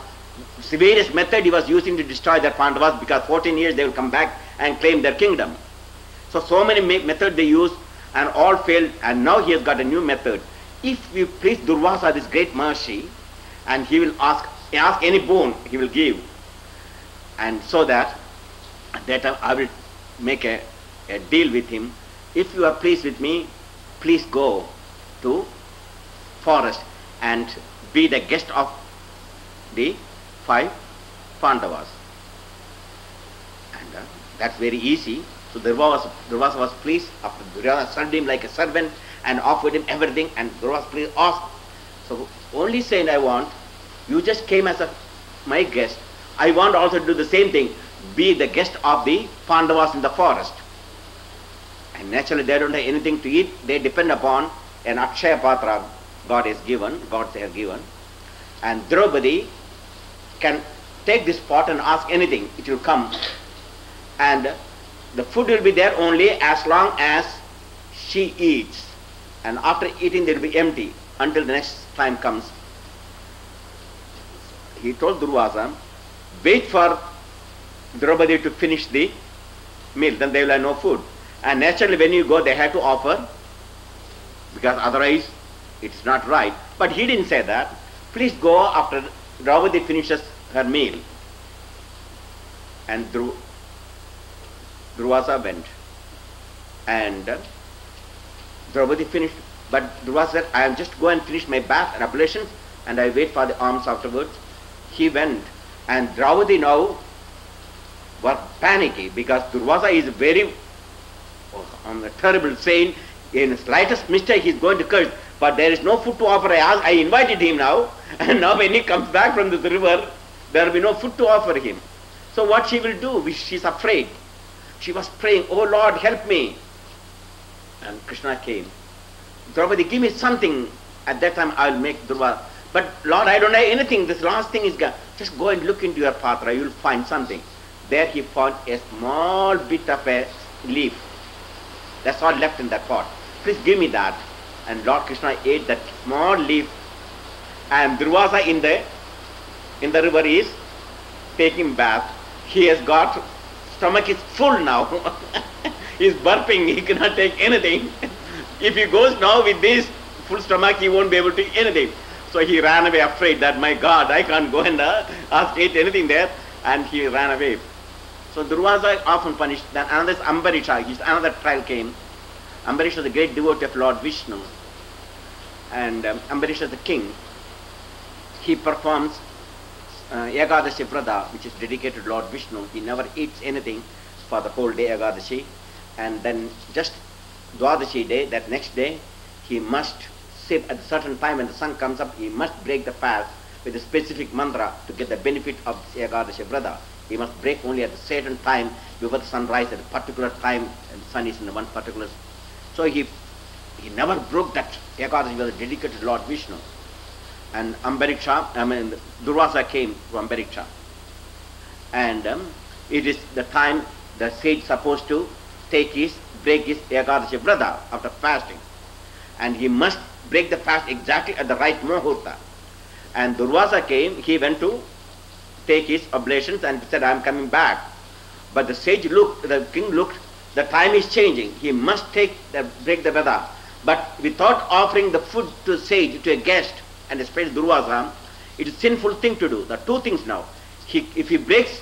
severest method he was using to destroy their Pandavas, because 14 years they will come back and claim their kingdom. So many methods they used, and all failed, and now he has got a new method. If we please Durvasa, this great Maharshi, and he will ask any boon, he will give. And so that I will make a deal with him. If you are pleased with me, please go to forest and be the guest of the 5 Pandavas. And that's very easy. So Durvasa was pleased. After Duryodhana served him like a servant and offered him everything, and Durvasa pleased asked. So only saying, I want, you just came as my guest. I want also to do the same thing, be the guest of the Pandavas in the forest. And naturally they don't have anything to eat. They depend upon an Akshaya Patra gods they have given. And Draupadi can take this pot and ask anything, it will come. And the food will be there only as long as she eats. And after eating, they will be empty until the next time comes. He told Durvasa, wait for Draupadi to finish the meal, then they will have no food. And naturally, when you go, they have to offer, because otherwise it's not right. But he didn't say that. Please go after Draupadi finishes her meal. And Durvasa went, and Draupadi finished, but Durvasa said, I am just go and finish my bath and ablutions, and I wait for the alms afterwards. He went, and Draupadi now was panicky, because Durvasa is very terrible, saying in slightest mistake he is going to curse, but there is no food to offer. I invited him now, and now when he comes back from this river, there will be no food to offer him. So what she will do? She is afraid. She was praying, oh Lord, help me. And Krishna came. Draupadi, give me something. At that time I will make Durvasa. But Lord, I don't have anything. This last thing is gone. Just go and look into your patra. You will find something. There he found a small bit of a leaf. That's all left in that pot. please give me that. And Lord Krishna ate that small leaf, and Durvasa in the river is taking bath. He has got, stomach is full now. He is burping, he cannot take anything. If he goes now with this full stomach, he won't be able to eat anything. So he ran away afraid that, my God, I can't go and eat anything there. And he ran away. So Durvasa often punished. Then another is Ambarisha. Another trial came. Ambarisha is a great devotee of Lord Vishnu. And Ambarisha is the king. He performs Ekadashi Vrata, which is dedicated to Lord Vishnu. He never eats anything for the whole day Ekadashi. And then just Dwadashi day, that next day, he must sip at a certain time when the sun comes up, he must break the fast with a specific mantra to get the benefit of this Ekadashi Vrata. He must break only at a certain time before the sunrise, at a particular time, and the sun is in one particular. So he never broke that Ekadashi Vrata dedicated to Lord Vishnu. And Durvasa came to Ambariksha. And it is the time the sage supposed to break his Ekadashi Vrata after fasting. And he must break the fast exactly at the right muhurta. And Durvasa came, he went to take his oblations and said, I am coming back. But the sage looked, the king looked, the time is changing. He must break the Vrata. But without offering the food to sage, to a guest, and especially Durvasa, it is a sinful thing to do. There are two things now. If he breaks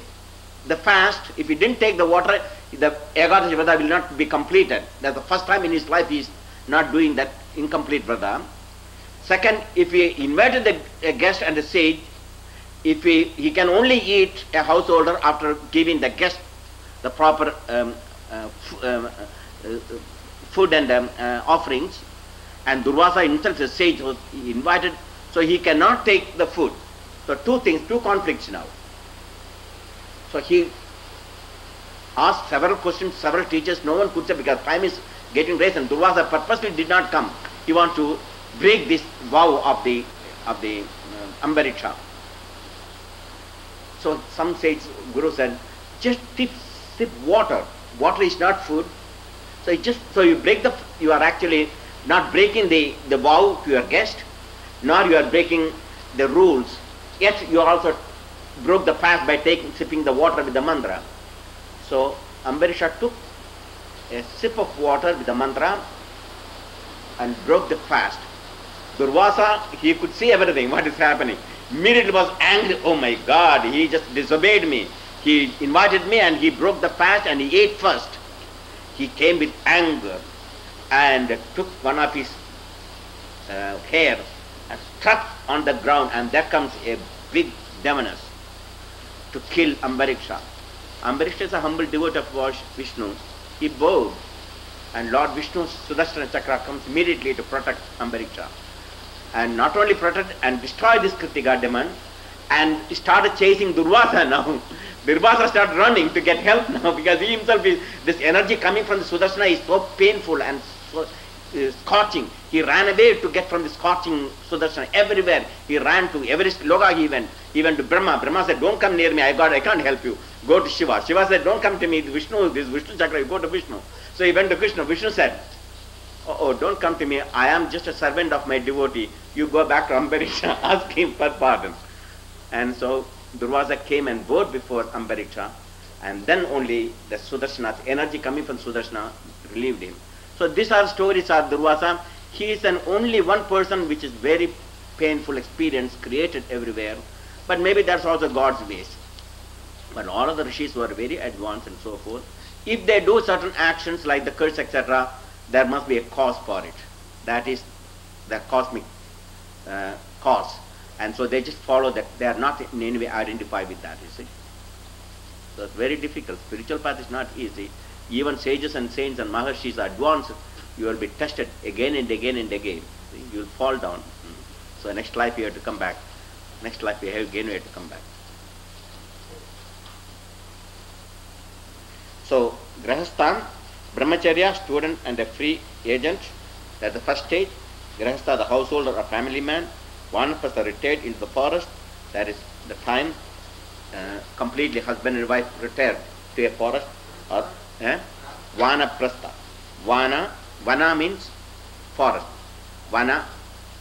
the fast, if he didn't take the water, the Ekadashi Vrata will not be completed. That's the first time in his life he is not doing that incomplete Vrata. Second, if he invited a guest and a sage, if he can only eat a householder after giving the guest the proper food and offerings, and Durvasa himself, the sage, was invited, so he cannot take the food. So two things, two conflicts now. So he asked several questions, several teachers, no one could say because time is getting raised, and Durvasa purposely did not come. He wanted to break this vow of the Ambariksha. So some sage guru said, just sip water. Water is not food. So you are actually not breaking the vow to your guest, nor you are breaking the rules. Yet you also broke the fast by sipping the water with the mantra. So Ambarisha took a sip of water with the mantra and broke the fast. Durvasa, he could see everything, what is happening. Immediately was angry, oh my God, he just disobeyed me. He invited me and he broke the fast and he ate first. He came with anger and took one of his hair and struck on the ground, and there comes a big demoness to kill Ambariksha. Ambariksha is a humble devotee of Lord Vishnu. He bowed, and Lord Vishnu's Sudarshana Chakra comes immediately to protect Ambariksha. And not only protect and destroy this Kritika demon, and he started chasing Durvasa now. Durvasa started running to get help now because he himself is, this energy coming from the Sudarshana is so painful and so scorching. He ran away to get from the scorching Sudarshana everywhere. He ran to every loka he went. He went to Brahma. Brahma said, don't come near me, I can't help you. Go to Shiva. Shiva said, don't come to me, this Vishnu Chakra, you go to Vishnu. So he went to Vishnu. Vishnu said, oh, don't come to me, I am just a servant of my devotee. You go back to Ambariksha, ask him for pardon. And so Durvasa came and bowed before Ambariksha, and then only the Sudarshana, the energy coming from Sudarshana, relieved him. So these are stories of Durvasa. He is only one person which is very painful experience created everywhere, but maybe that's also God's ways. But all of the rishis were very advanced and so forth. If they do certain actions like the curse, etc., there must be a cause for it. That is the cosmic cause. And so they just follow that. They are not in any way identified with that, you see. So it's very difficult. Spiritual path is not easy. Even sages and saints and maharshis are advanced. You will be tested again and again and again. See? You will fall down. So next life you have to come back. Next life you have to come back. So Grahastha, Brahmacharya, student and a free agent. That's the first stage. Grahastha, the householder or family man. Vanaprastha, retired into the forest. That is the time completely husband and wife retired to a forest. Or Vanaprastha. Vana means forest. Vana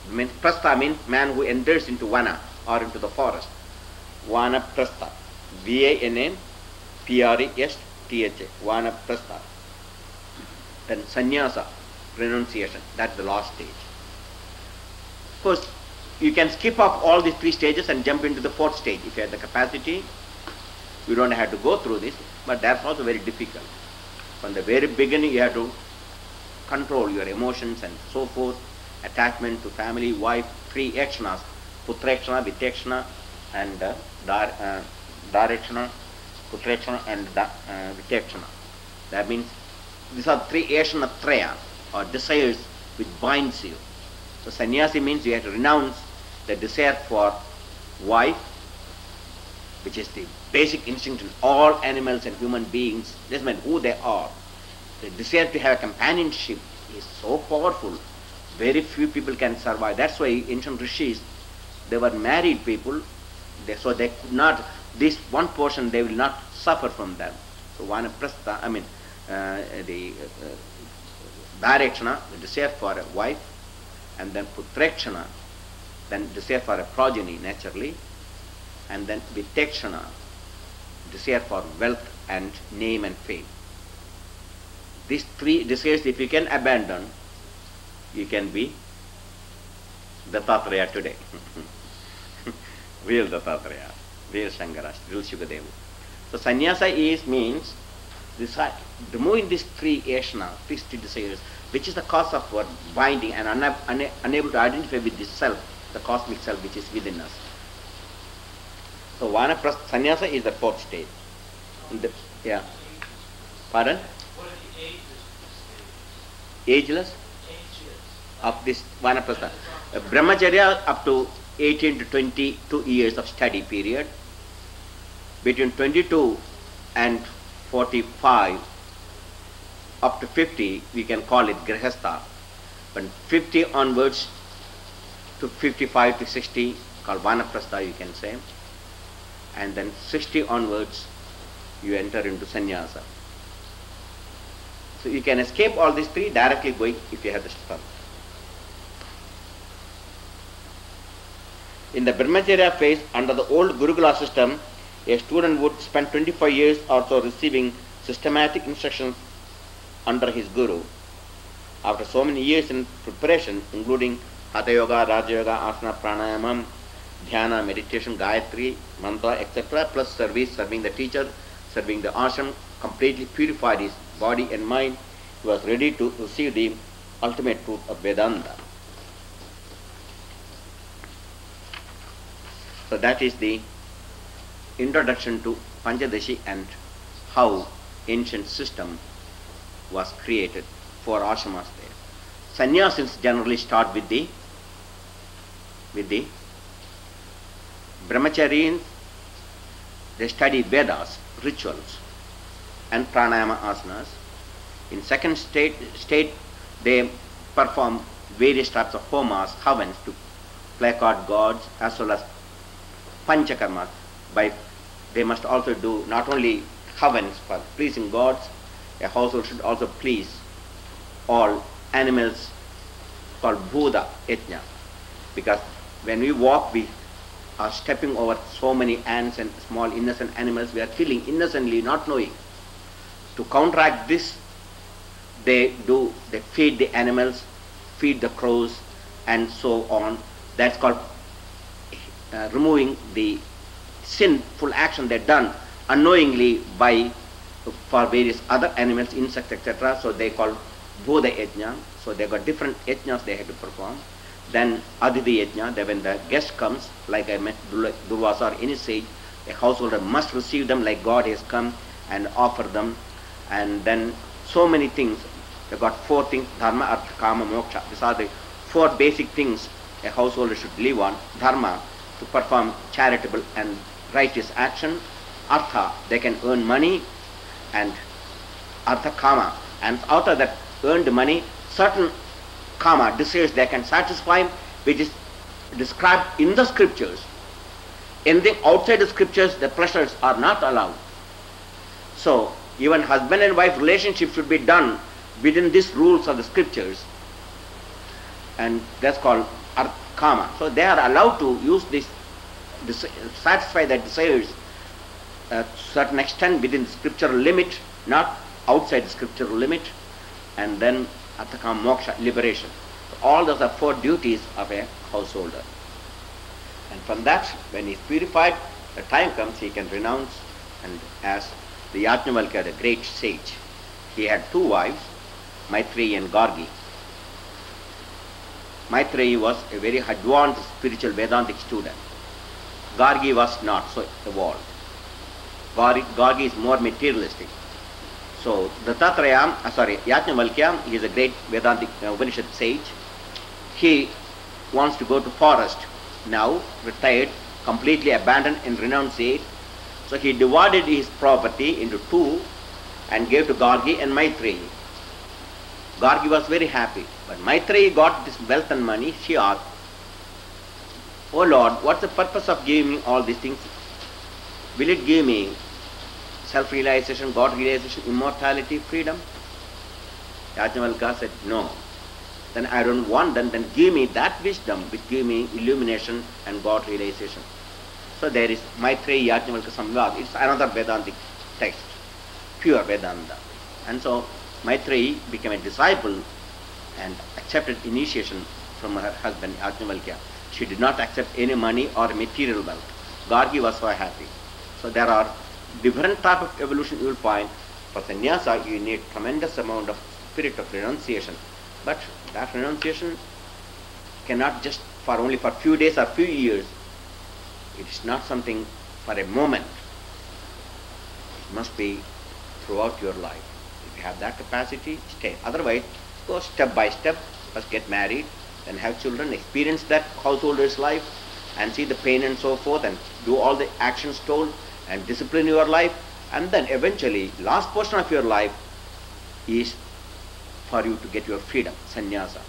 means prastha means man who enters into vana or into the forest. Vana prastha. V-A-N-A-P-R-E-S-T-H-A. Vana prastha. Then sannyasa, renunciation. That's the last stage. Of course, you can skip off all these three stages and jump into the fourth stage if you have the capacity. You don't have to go through this, but that's also very difficult. From the very beginning, you have to control your emotions and so forth, attachment to family, wife, three akshanas, putrakshana, vitakshana, and darakshana, putrakshana, and vitakshana. That means these are three akshana traya, or desires which binds you. So sannyasi means you have to renounce the desire for wife, which is the basic instinct in all animals and human beings, doesn't matter who they are. The desire to have a companionship is so powerful, very few people can survive. That's why ancient rishis, they were married people, so they could not, this one portion they will not suffer from them. So vanaprastha, the darakshana, the desire for a wife, and then putrakshana, then desire for a progeny naturally, and then vitakshana, desire for wealth and name and fame. These three desires, if you can abandon, you can be Dattatreya today. Real Dattatreya, real Shankara, real Shukadeva. So sannyasa means removing these three ashana, these three desires, which is the cause of what binding and unable to identify with this self, the cosmic self which is within us. So vanaprastha sannyasa is the fourth stage. Yeah. Pardon? What are the ages Ageless of this vanaprastha. Brahmacharya up to 18 to 22 years of study period. Between 22 and 45 up to 50 we can call it grihastha. But 50 onwards to 55 to 60 called vanaprastha you can say. And then 60 onwards you enter into sannyasa. So you can escape all these three directly going if you have the strength. In the Brahmacharya phase, under the old Gurukula system, a student would spend 25 years or so receiving systematic instructions under his guru. After so many years in preparation, including Hatha Yoga, Raja Yoga, Asana, Pranayamam, Dhyana, meditation, Gayatri, Mantra, etc., plus service, serving the teacher, serving the ashram, completely purified his body and mind, he was ready to receive the ultimate truth of Vedanta. So that is the introduction to Panchadashi and how ancient system was created for ashramas there. Sannyasins generally start with the Brahmacharians, they study Vedas, rituals, and pranayama asanas. In second state they perform various types of homas, havans to placard gods as well as panchakarmas. They must also do not only havans for pleasing gods, a household should also please all animals called Bhuda Yajna. Because when we walk, we are stepping over so many ants and small innocent animals, we are killing innocently, not knowing. To counteract this, they feed the animals, feed the crows, and so on. That's called removing the sinful action they've done unknowingly for various other animals, insects, etc. So they call Bhuda Yajna. So they got different yajnas they have to perform. Then Aditi Yajna, that when the guest comes, like I met Durvasa or any sage, a householder must receive them like God has come and offer them. And then so many things. They got four things: Dharma, Artha, Kama, Moksha. These are the four basic things a householder should live on. Dharma, to perform charitable and righteous action. Artha, they can earn money. And Artha, Kama. And out of that earned money, certain Kama, desires they can satisfy, which is described in the scriptures. Anything outside the scriptures, the pleasures are not allowed. So, even husband and wife relationship should be done within these rules of the scriptures. and that's called kama. So they are allowed to use this, satisfy their desires a certain extent within the scriptural limit, not outside the scriptural limit, and then Arthakama moksha, liberation. So all those are 4 duties of a householder. And from that, when he is purified, the time comes he can renounce, and as the Yajnavalkya, the great sage, he had 2 wives, Maitreyi and Gargi. Maitreyi was a very advanced spiritual Vedantic student. Gargi was not so evolved. Gargi is more materialistic. So Yajnavalkya, he is a great Vedantic Upanishad sage. He wants to go to forest, now retired, completely abandoned and renunciate. So he divided his property into 2 and gave to Gargi and Maitreyi. Gargi was very happy, but Maitreyi got this wealth and money. She asked, "Oh Lord, what's the purpose of giving me all these things? Will it give me self-realization, God-realization, immortality, freedom?" Yajnavalkya said, "No. Then I don't want them. Then give me that wisdom which give me illumination and God-realization." So there is Maitreyi Yajnavalkya Samvad. It's another Vedantic text, pure Vedanta. And so Maitreyi became a disciple and accepted initiation from her husband Yajnavalkya. She did not accept any money or material wealth. Gargi was so happy. So there are different type of evolution you will find. For sannyasa you need tremendous amount of spirit of renunciation. But that renunciation cannot just for only for few days or few years. It is not something for a moment. It must be throughout your life. If you have that capacity, stay. Otherwise, go step by step. First get married, then have children, experience that householder's life, and see the pain and so forth, and do all the actions told, and discipline your life, and then eventually, last portion of your life is for you to get your freedom, sannyasa.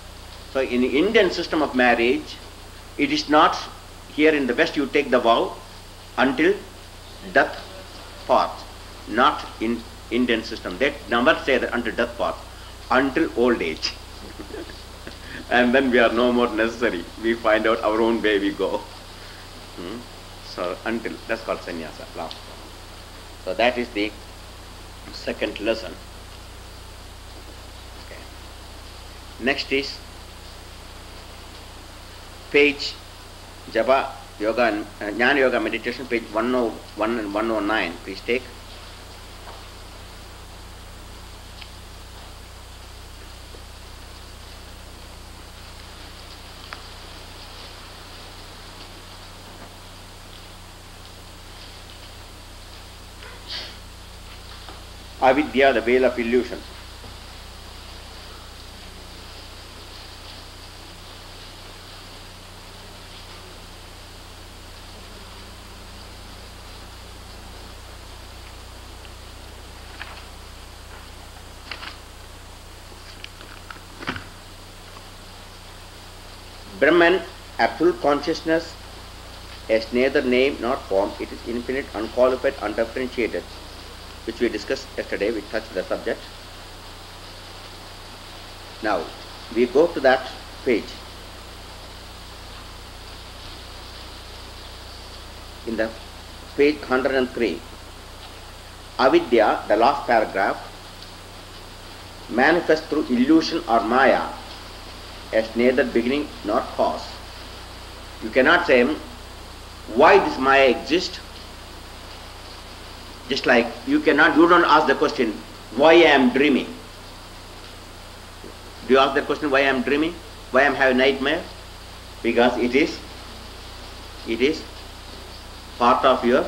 So in the Indian system of marriage, it is not, here in the West you take the vow until death parts. Not in Indian system. They never say that until death parts, until old age. And then we are no more necessary. We find out our own way we go. So until, that's called sannyasa, last one. So that is the second lesson. Okay. Next is page Japa Yoga and Jnana Yoga meditation, page 101 and 109. Please take. Avidya, the veil of illusion. Brahman, absolute consciousness, has neither name nor form. It is infinite, unqualified, undifferentiated, which we discussed yesterday. We touched the subject. Now, we go to that page. In the page 103, Avidya, the last paragraph, manifests through illusion or maya as neither beginning nor cause. You cannot say why this maya exists. Just like you don't ask the question, why I am dreaming. Do you ask the question, why I am dreaming? Why I am having nightmare? Because it is part of your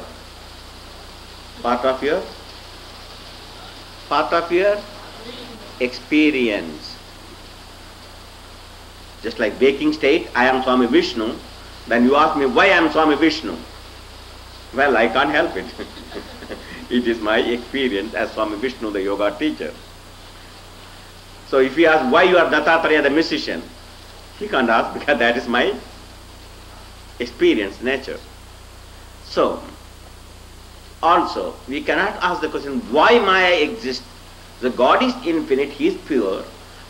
experience. Just like waking state, I am Swami Vishnu. Then you ask me why I am Swami Vishnu. Well, I can't help it. It is my experience as Swami Vishnu, the yoga teacher. So if you ask why you are Dattatreya, the musician, he can't ask because that is my experience, nature. So, also, we cannot ask the question why Maya exists. The God is infinite, He is pure.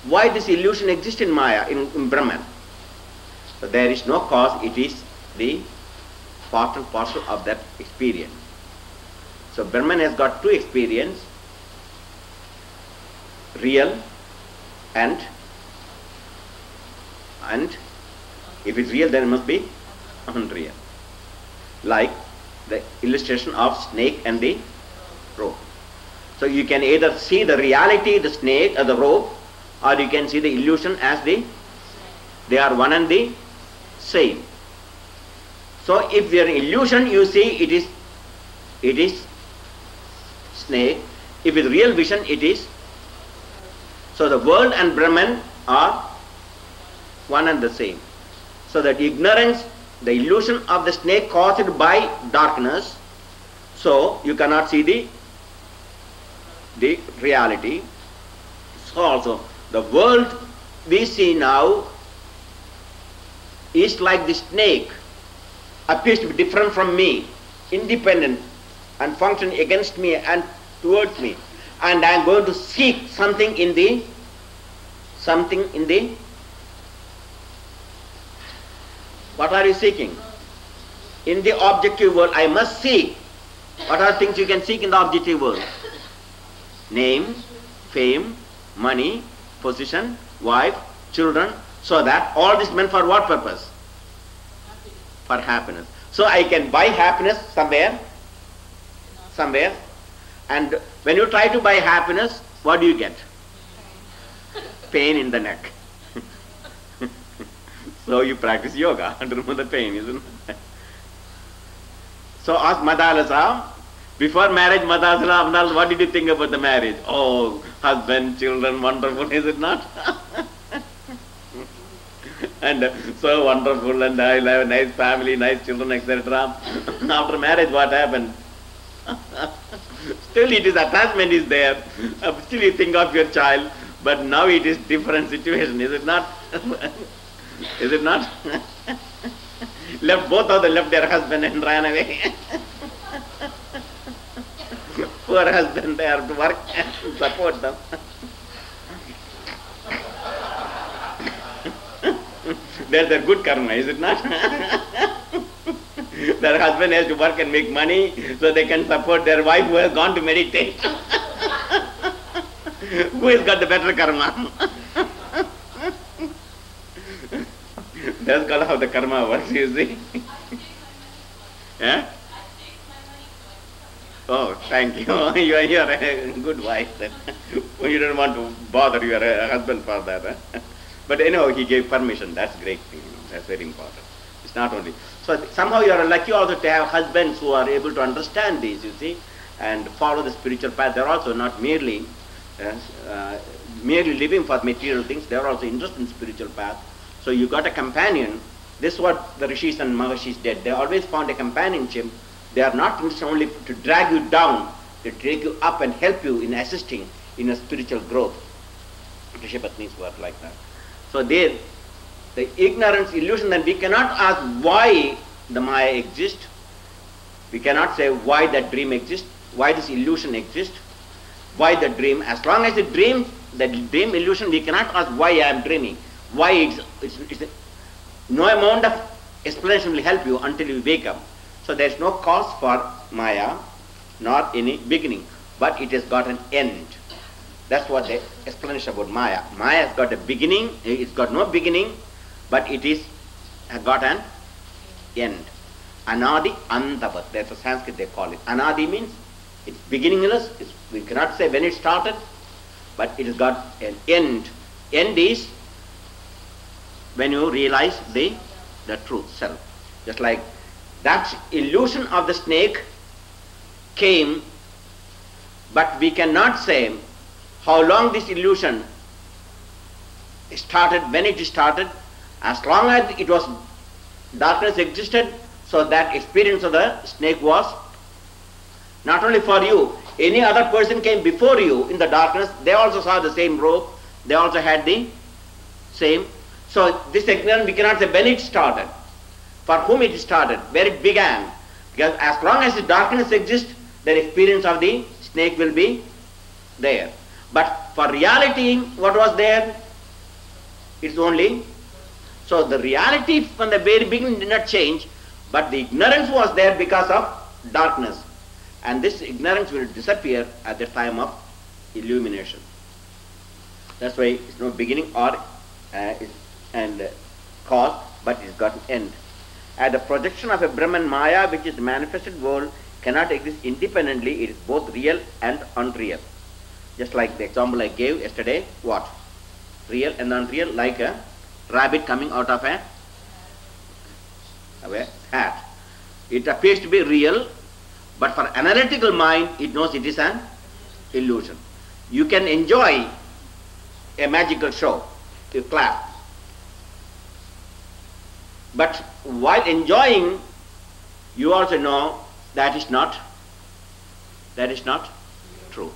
Why this illusion exists in Maya, in Brahman? So there is no cause, it is the part and parcel of that experience. So Brahman has got two experience, real and if it's real then it must be unreal. Like the illustration of snake and the rope. So you can either see the reality, the snake or the rope, or you can see the illusion as they are one and the same. So if there is illusion, you see it is snake. If it's real vision, it is. So the world and Brahman are one and the same. So that ignorance, the illusion of the snake caused by darkness, so you cannot see the reality. So also the world we see now is like the snake, appears to be different from me, independent and function against me and towards me, and I am going to seek something in the what are you seeking? In the objective world I must seek. What are things you can seek in the objective world? Name, fame, money, position, wife, children. So that all this meant for what purpose? For happiness. So I can buy happiness somewhere, and when you try to buy happiness, what do you get? Pain in the neck. So you practice yoga and remove the pain, isn't it? So ask Madalasa, before marriage, Madalasa, what did you think about the marriage? Oh, husband, children, wonderful, is it not? And so wonderful, and I'll have a nice family, nice children, etc. After marriage, what happened? Still it is attachment is there. Still you think of your child, but now it is different situation, is it not? Is it not? Both of them left their husband and ran away. Poor husband, they have to work and support them. That's a good karma, is it not? Their husband has to work and make money so they can support their wife who has gone to meditate. Who has got the better karma? That's called how the karma works, you see. Yeah? Oh, thank you. You are a good wife then. You don't want to bother your husband for that. Huh? But anyhow, he gave permission. That's great thing. That's very important. It's not only. So somehow you are lucky also to have husbands who are able to understand this, you see, and follow the spiritual path. They are also not merely living for material things. They are also interested in spiritual path. So you got a companion. This is what the rishis and maharshis did. They always found a companionship. They are not interested only to drag you down. They take you up and help you in assisting in a spiritual growth. Rishi Patnis work like that. So the ignorance, illusion, that we cannot ask why the Maya exists. We cannot say why that dream exists, why this illusion exists, why the dream. As long as it dreams, the dream illusion, we cannot ask why I am dreaming. Why no amount of explanation will help you until you wake up. So there is no cause for Maya, nor any beginning, but it has got an end. That's what the explanation about Maya. Maya has got a beginning, it's got no beginning, but it has got an end. Anadi Antavat, that's a Sanskrit they call it. Anadi means it's beginningless, we cannot say when it started, but it has got an end. End is when you realize the truth self. Just like that illusion of the snake came, but we cannot say how long this illusion started, when it started. As long as it was darkness existed, so that experience of the snake was not only for you, any other person came before you in the darkness, they also saw the same rope, they also had the same. So this ignorance we cannot say when it started, for whom it started, where it began. Because as long as the darkness exists, the experience of the snake will be there. But for reality, what was there? It's only. So the reality from the very beginning did not change, but the ignorance was there because of darkness. And this ignorance will disappear at the time of illumination. That's why it's no beginning or cause, but it's got an end. As the projection of a Brahman Maya, which is the manifested world, cannot exist independently. It is both real and unreal. Just like the example I gave yesterday, what? Real and unreal, like a rabbit coming out of a hat. It appears to be real, but for analytical mind, it knows it is an illusion. You can enjoy a magical show, you clap. But while enjoying, you also know that is not true.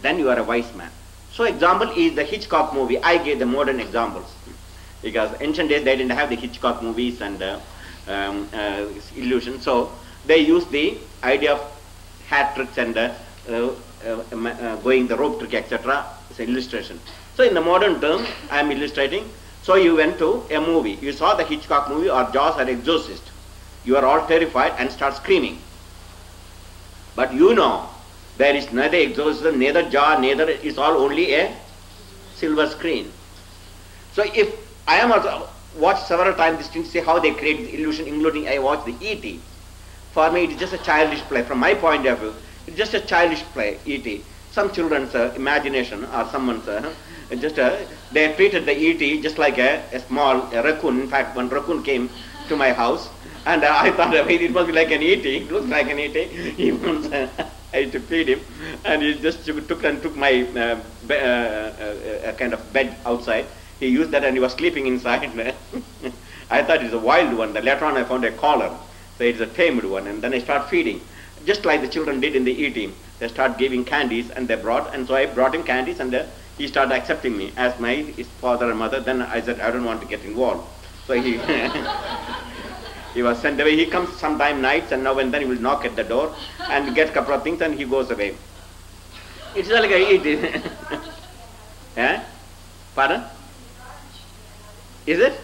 Then you are a wise man. So example is the Hitchcock movie. I gave the modern examples because ancient days they didn't have the Hitchcock movies and illusion. So they used the idea of hat tricks and going the rope trick, etc. It's an illustration. So in the modern term, I am illustrating. So you went to a movie. You saw the Hitchcock movie or Jaws or Exorcist. You are all terrified and start screaming. But you know there is neither exorcism, neither Jaw, neither it's all only a silver screen. So if I am also watched several times this thing, see how they create this illusion, including I watched the E.T. For me, it is just a childish play. From my point of view, it's just a childish play, E.T. Some children's imagination or someone's they treated the E.T. just like a small raccoon. In fact, one raccoon came to my house and I thought it must be like an E.T. It looks like an E.T. He wants I had to feed him, and he just took my kind of bed outside. He used that and he was sleeping inside. I thought it's a wild one. Later on I found a collar. So it's a tamed one, and then I start feeding. Just like the children did in the E.T. They start giving candies and they brought, and so I brought him candies and he started accepting me as his father and mother. Then I said, I don't want to get involved. So he he was sent away. He comes sometime nights and now and then he will knock at the door and get a couple of things and he goes away. It's like a E.T. Eh? Pardon? Is it?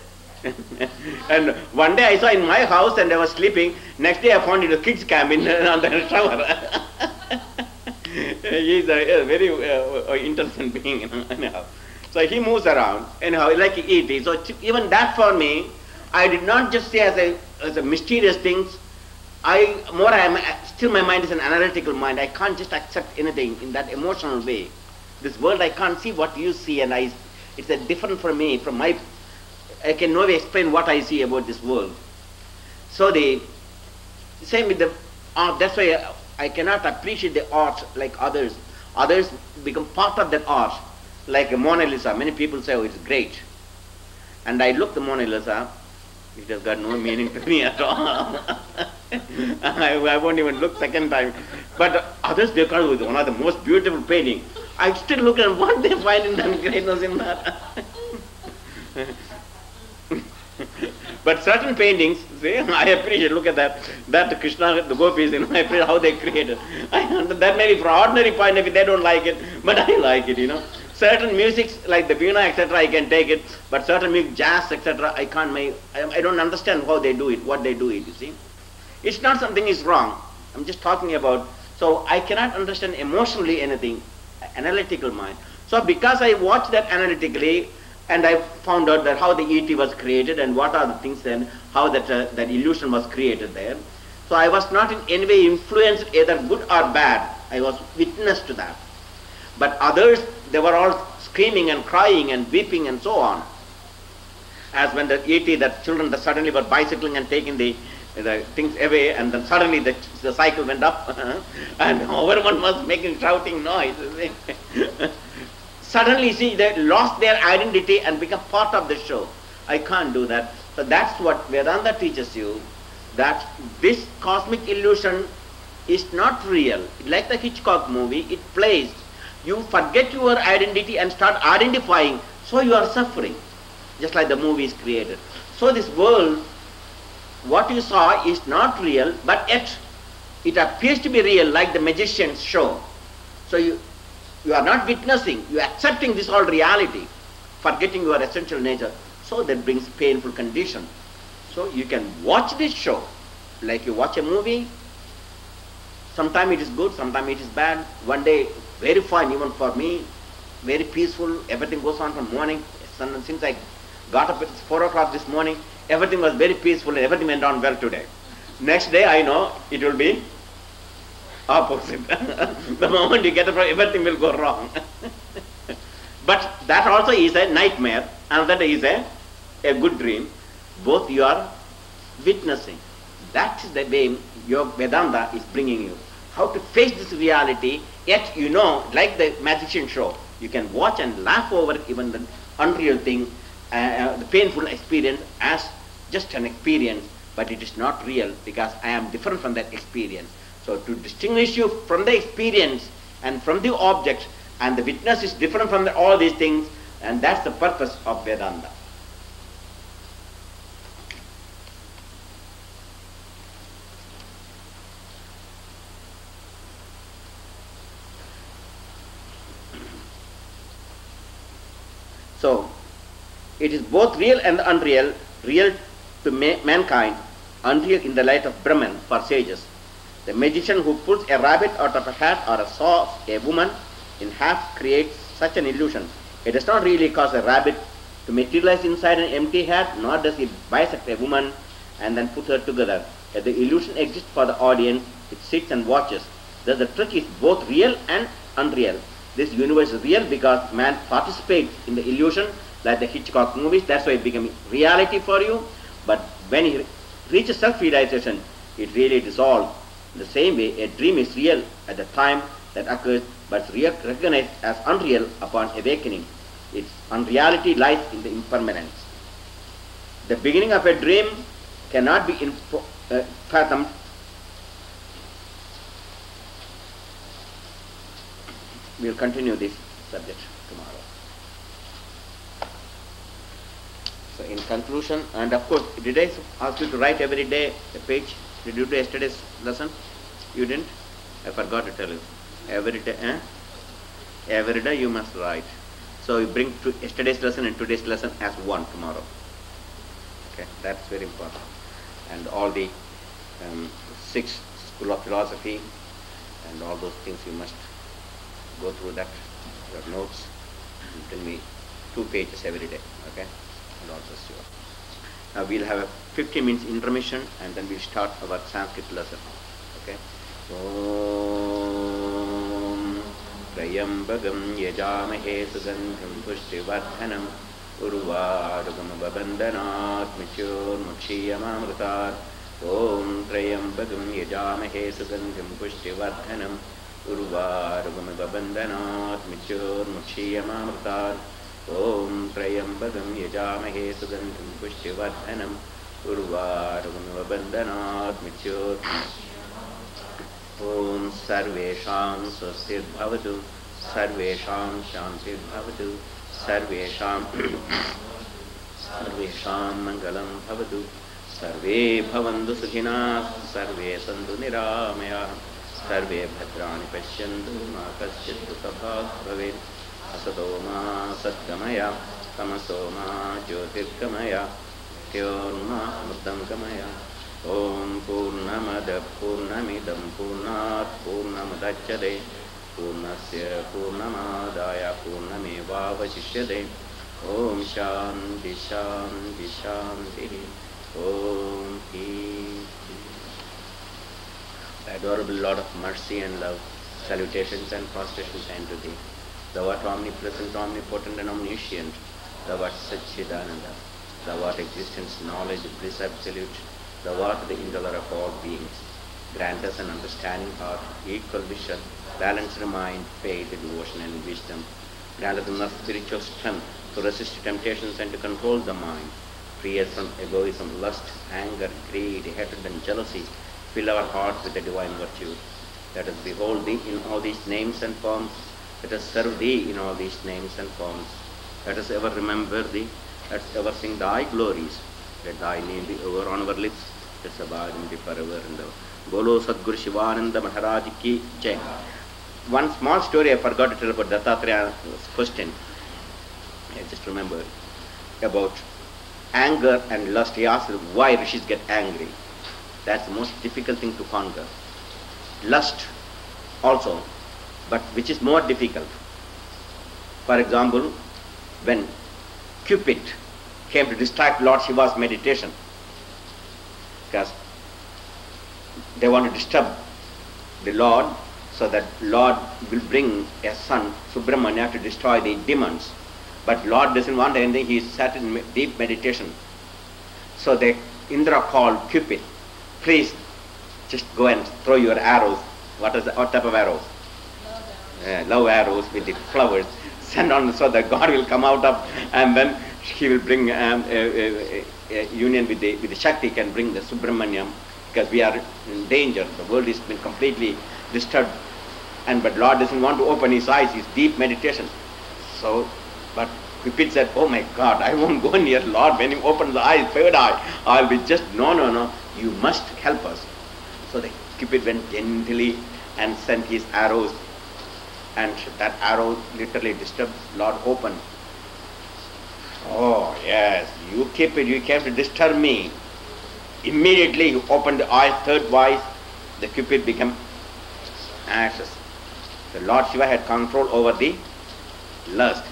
And one day I saw in my house and I was sleeping. Next day I found in a kid's cabin on the shower. He is a very interesting being, anyhow. So he moves around, anyhow, like E.T. So even that for me, I did not just say as a mysterious things. Still my mind is an analytical mind. I can't just accept anything in that emotional way. This world I can't see what you see, and it's a different for me from my. I can no way explain what I see about this world. So the same with the art. That's why I cannot appreciate the art like others. Others become part of that art, like a Mona Lisa. Many people say, "Oh, it's great," and I look the Mona Lisa. It has got no meaning to me at all. I won't even look second time. But others, they call it one of the most beautiful painting. I still look at what they find in that greatness in that. But certain paintings, see, I appreciate, look at that Krishna, the gopis, I appreciate how they created. That may be from ordinary point of view, they don't like it, but I like it, Certain musics, like the veena, etc., I can take it, but certain music, jazz, etc., I can't I don't understand how they do it, what they do it, you see. It's not something is wrong. I'm just talking about, so I cannot understand emotionally anything, analytical mind. So because I watched that analytically, and I found out that how the E.T. was created and what are the things then, how that illusion was created there. So I was not in any way influenced, either good or bad. I was witness to that. But others, they were all screaming and crying and weeping and so on. As when the E.T., that children that suddenly were bicycling and taking the things away, and then suddenly the cycle went up and everyone was making shouting noise. Suddenly, see, they lost their identity and become part of the show. I can't do that. So that's what Vedanta teaches you, that this cosmic illusion is not real. Like the Hitchcock movie, it plays. You forget your identity and start identifying, so you are suffering, just like the movie is created. So this world, what you saw is not real, but yet it appears to be real, like the magician's show. So you are not witnessing, you are accepting this all reality, forgetting your essential nature. So that brings painful condition. So you can watch this show like you watch a movie. Sometimes it is good, sometimes it is bad. One day very fine, even for me, very peaceful. Everything goes on from morning. Since I got up at 4 o'clock this morning, everything was very peaceful and everything went on well today. Next day I know it will be opposite. The moment you get up, everything will go wrong. But that also is a nightmare. Another is a good dream. Both you are witnessing. That is the way your Vedanta is bringing you. How to face this reality, yet you know, like the magician show, you can watch and laugh over even the unreal thing, the painful experience as just an experience, but it is not real because I am different from that experience. So to distinguish you from the experience and from the object, and the witness is different from all these things, and that's the purpose of Vedanta. So, it is both real and unreal, real to mankind, unreal in the light of Brahman for sages. The magician who pulls a rabbit out of a hat or saws a woman in half creates such an illusion. It does not really cause a rabbit to materialize inside an empty hat, nor does he bisect a woman and then put her together. If the illusion exists for the audience, it sits and watches. Thus the trick is both real and unreal. This universe is real because man participates in the illusion, like the Hitchcock movies. That's why it becomes reality for you. But when he reaches self-realization, it really dissolves. In the same way, a dream is real at the time that occurs, but recognized as unreal upon awakening. Its unreality lies in the impermanence. The beginning of a dream cannot be fathomed. We will continue this subject tomorrow. So in conclusion, and of course, did I ask you to write every day a page? Did you do yesterday's lesson? You didn't? I forgot to tell you. Every day, every day you must write. So you bring yesterday's lesson and today's lesson as one tomorrow. Okay, that's very important. And all the 6 school of philosophy and all those things you must go through that, your notes, and tell me 2 pages every day, okay? And also sure. Now we'll have a 15 minutes intermission and then we'll start our Sanskrit lesson, okay? Om Trayambagam Yajamahe Sugandham Pushtivardhanam Urvarugam Babandanat Michur Mukshiyamamritat Om Trayambagam Yajamahe Sugandham Pushtivardhanam Urvarugam Babandanat Michur Mukshiyamamritat Om Trayambagam Yajamahe Sugandham Pushtivardhanam Urvarugam Babandanat Michur Om Sarvesham Swastir Bhavatu Sarvesham Shantir Bhavatu Sarvesham Mangalam Bhavatu Sarve Bhavandu Sukhina Sarve Sandu Niramaya Sarve Bhadrani Pashyantu Ma Kaschittu Sabhat Bhavet Asadoma Satgamaya Tamasoma Jyotirgamaya Tyorma Mudam Gamaya Om Purnamada Purnamidam Purnat Purnamadachyade Purnasya Purnamadaya Purnameva Vashishyade Om Shanti Shanti Shanti Om Peace. Adorable Lord of mercy and love, salutations and prostrations unto thee. Thou art omnipresent, omnipotent and omniscient. Thou art Satchidananda. Thou art existence, knowledge, bliss absolute. Thou art the indweller of all beings. Grant us an understanding heart, equal vision, balanced mind, faith, devotion and wisdom. Grant us enough spiritual strength to resist temptations and to control the mind. Free us from egoism, lust, anger, greed, hatred and jealousy. Fill our hearts with the divine virtue. Let us behold thee in all these names and forms. Let us serve thee in all these names and forms. Let us ever remember thee. Let us ever sing thy glories. Let thy name be ever on our lips. Let us abide and be forever in the Bolo Sadguru Shivananda Maharaj ki Jai. One small story I forgot to tell about Dattatreya's question. I just remember about anger and lust. He asked why rishis get angry. That's the most difficult thing to conquer. Lust also, but which is more difficult. For example, when Cupid came to distract Lord Shiva's meditation, because they want to disturb the Lord, so that Lord will bring a son, Subramanya, to destroy the demons. But Lord doesn't want anything, he sat in deep meditation. So Indra called Cupid, please just go and throw your arrows. What type of arrows? Love arrows with the flowers. Send on so that God will come out of, and then he will bring a union with the Shakti, can bring the Subramanyam, because we are in danger. The world has been completely disturbed, but Lord doesn't want to open his eyes. His deep meditation. So, but Cupid said, "Oh my God, I won't go near Lord. When he opens the eyes, third eye, I'll be just no. You must help us." So the Cupid went gently and sent his arrows, and that arrow literally disturbed Lord open. "Oh yes, you Cupid, you came to disturb me." Immediately he opened the eyes, third eye, the Cupid became ashes. The Lord Shiva had control over the lust,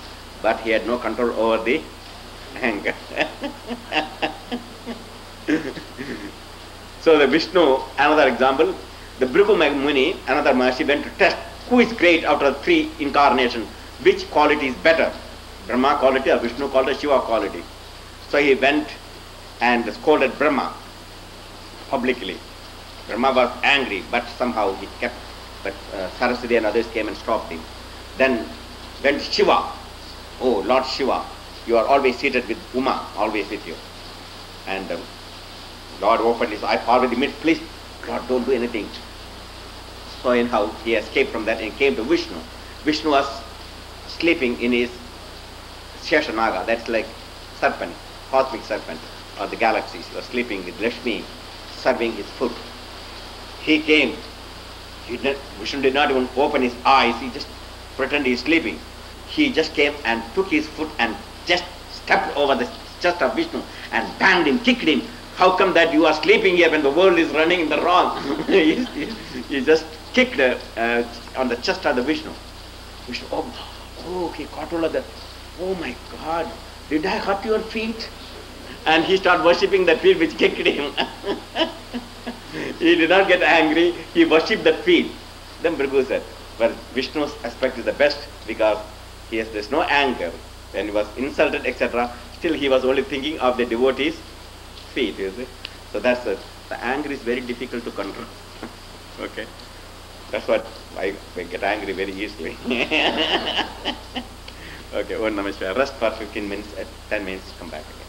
but he had no control over the anger. So the Vishnu, another example, the Bhrigu Muni, another Maharshi, went to test who is great out of three incarnations, which quality is better, Brahma quality or Vishnu quality, Shiva quality. So he went and scolded Brahma publicly. Brahma was angry, but somehow he kept, but Saraswati and others came and stopped him. Then went Shiva. "Oh Lord Shiva, you are always seated with Uma, always with you." And Lord opened his eye, Parvati, "Please, Lord, don't do anything." So anyhow, he escaped from that and came to Vishnu. Vishnu was sleeping in his Sheshanaga, that's like serpent, cosmic serpent, or the galaxies. He was sleeping with Lakshmi, serving his food. He came. Vishnu did not even open his eyes. He just pretended he's sleeping. He just came and took his foot and just stepped over the chest of Vishnu and banged him, kicked him. "How come that you are sleeping here when the world is running in the wrong?" He just kicked on the chest of the Vishnu. Vishnu, oh, he caught hold of that. "Oh my God, did I hurt your feet?" And he started worshipping that feet which kicked him. He did not get angry, he worshipped that feet. Then Bhrigu said, well, Vishnu's aspect is the best because there's no anger. When he was insulted, etc., still he was only thinking of the devotee's feet, you see. So that's the anger is very difficult to control. Okay. That's what I get angry very easily. Okay, Om Namah Shivaya. Rest for 15 minutes, 10 minutes, come back again.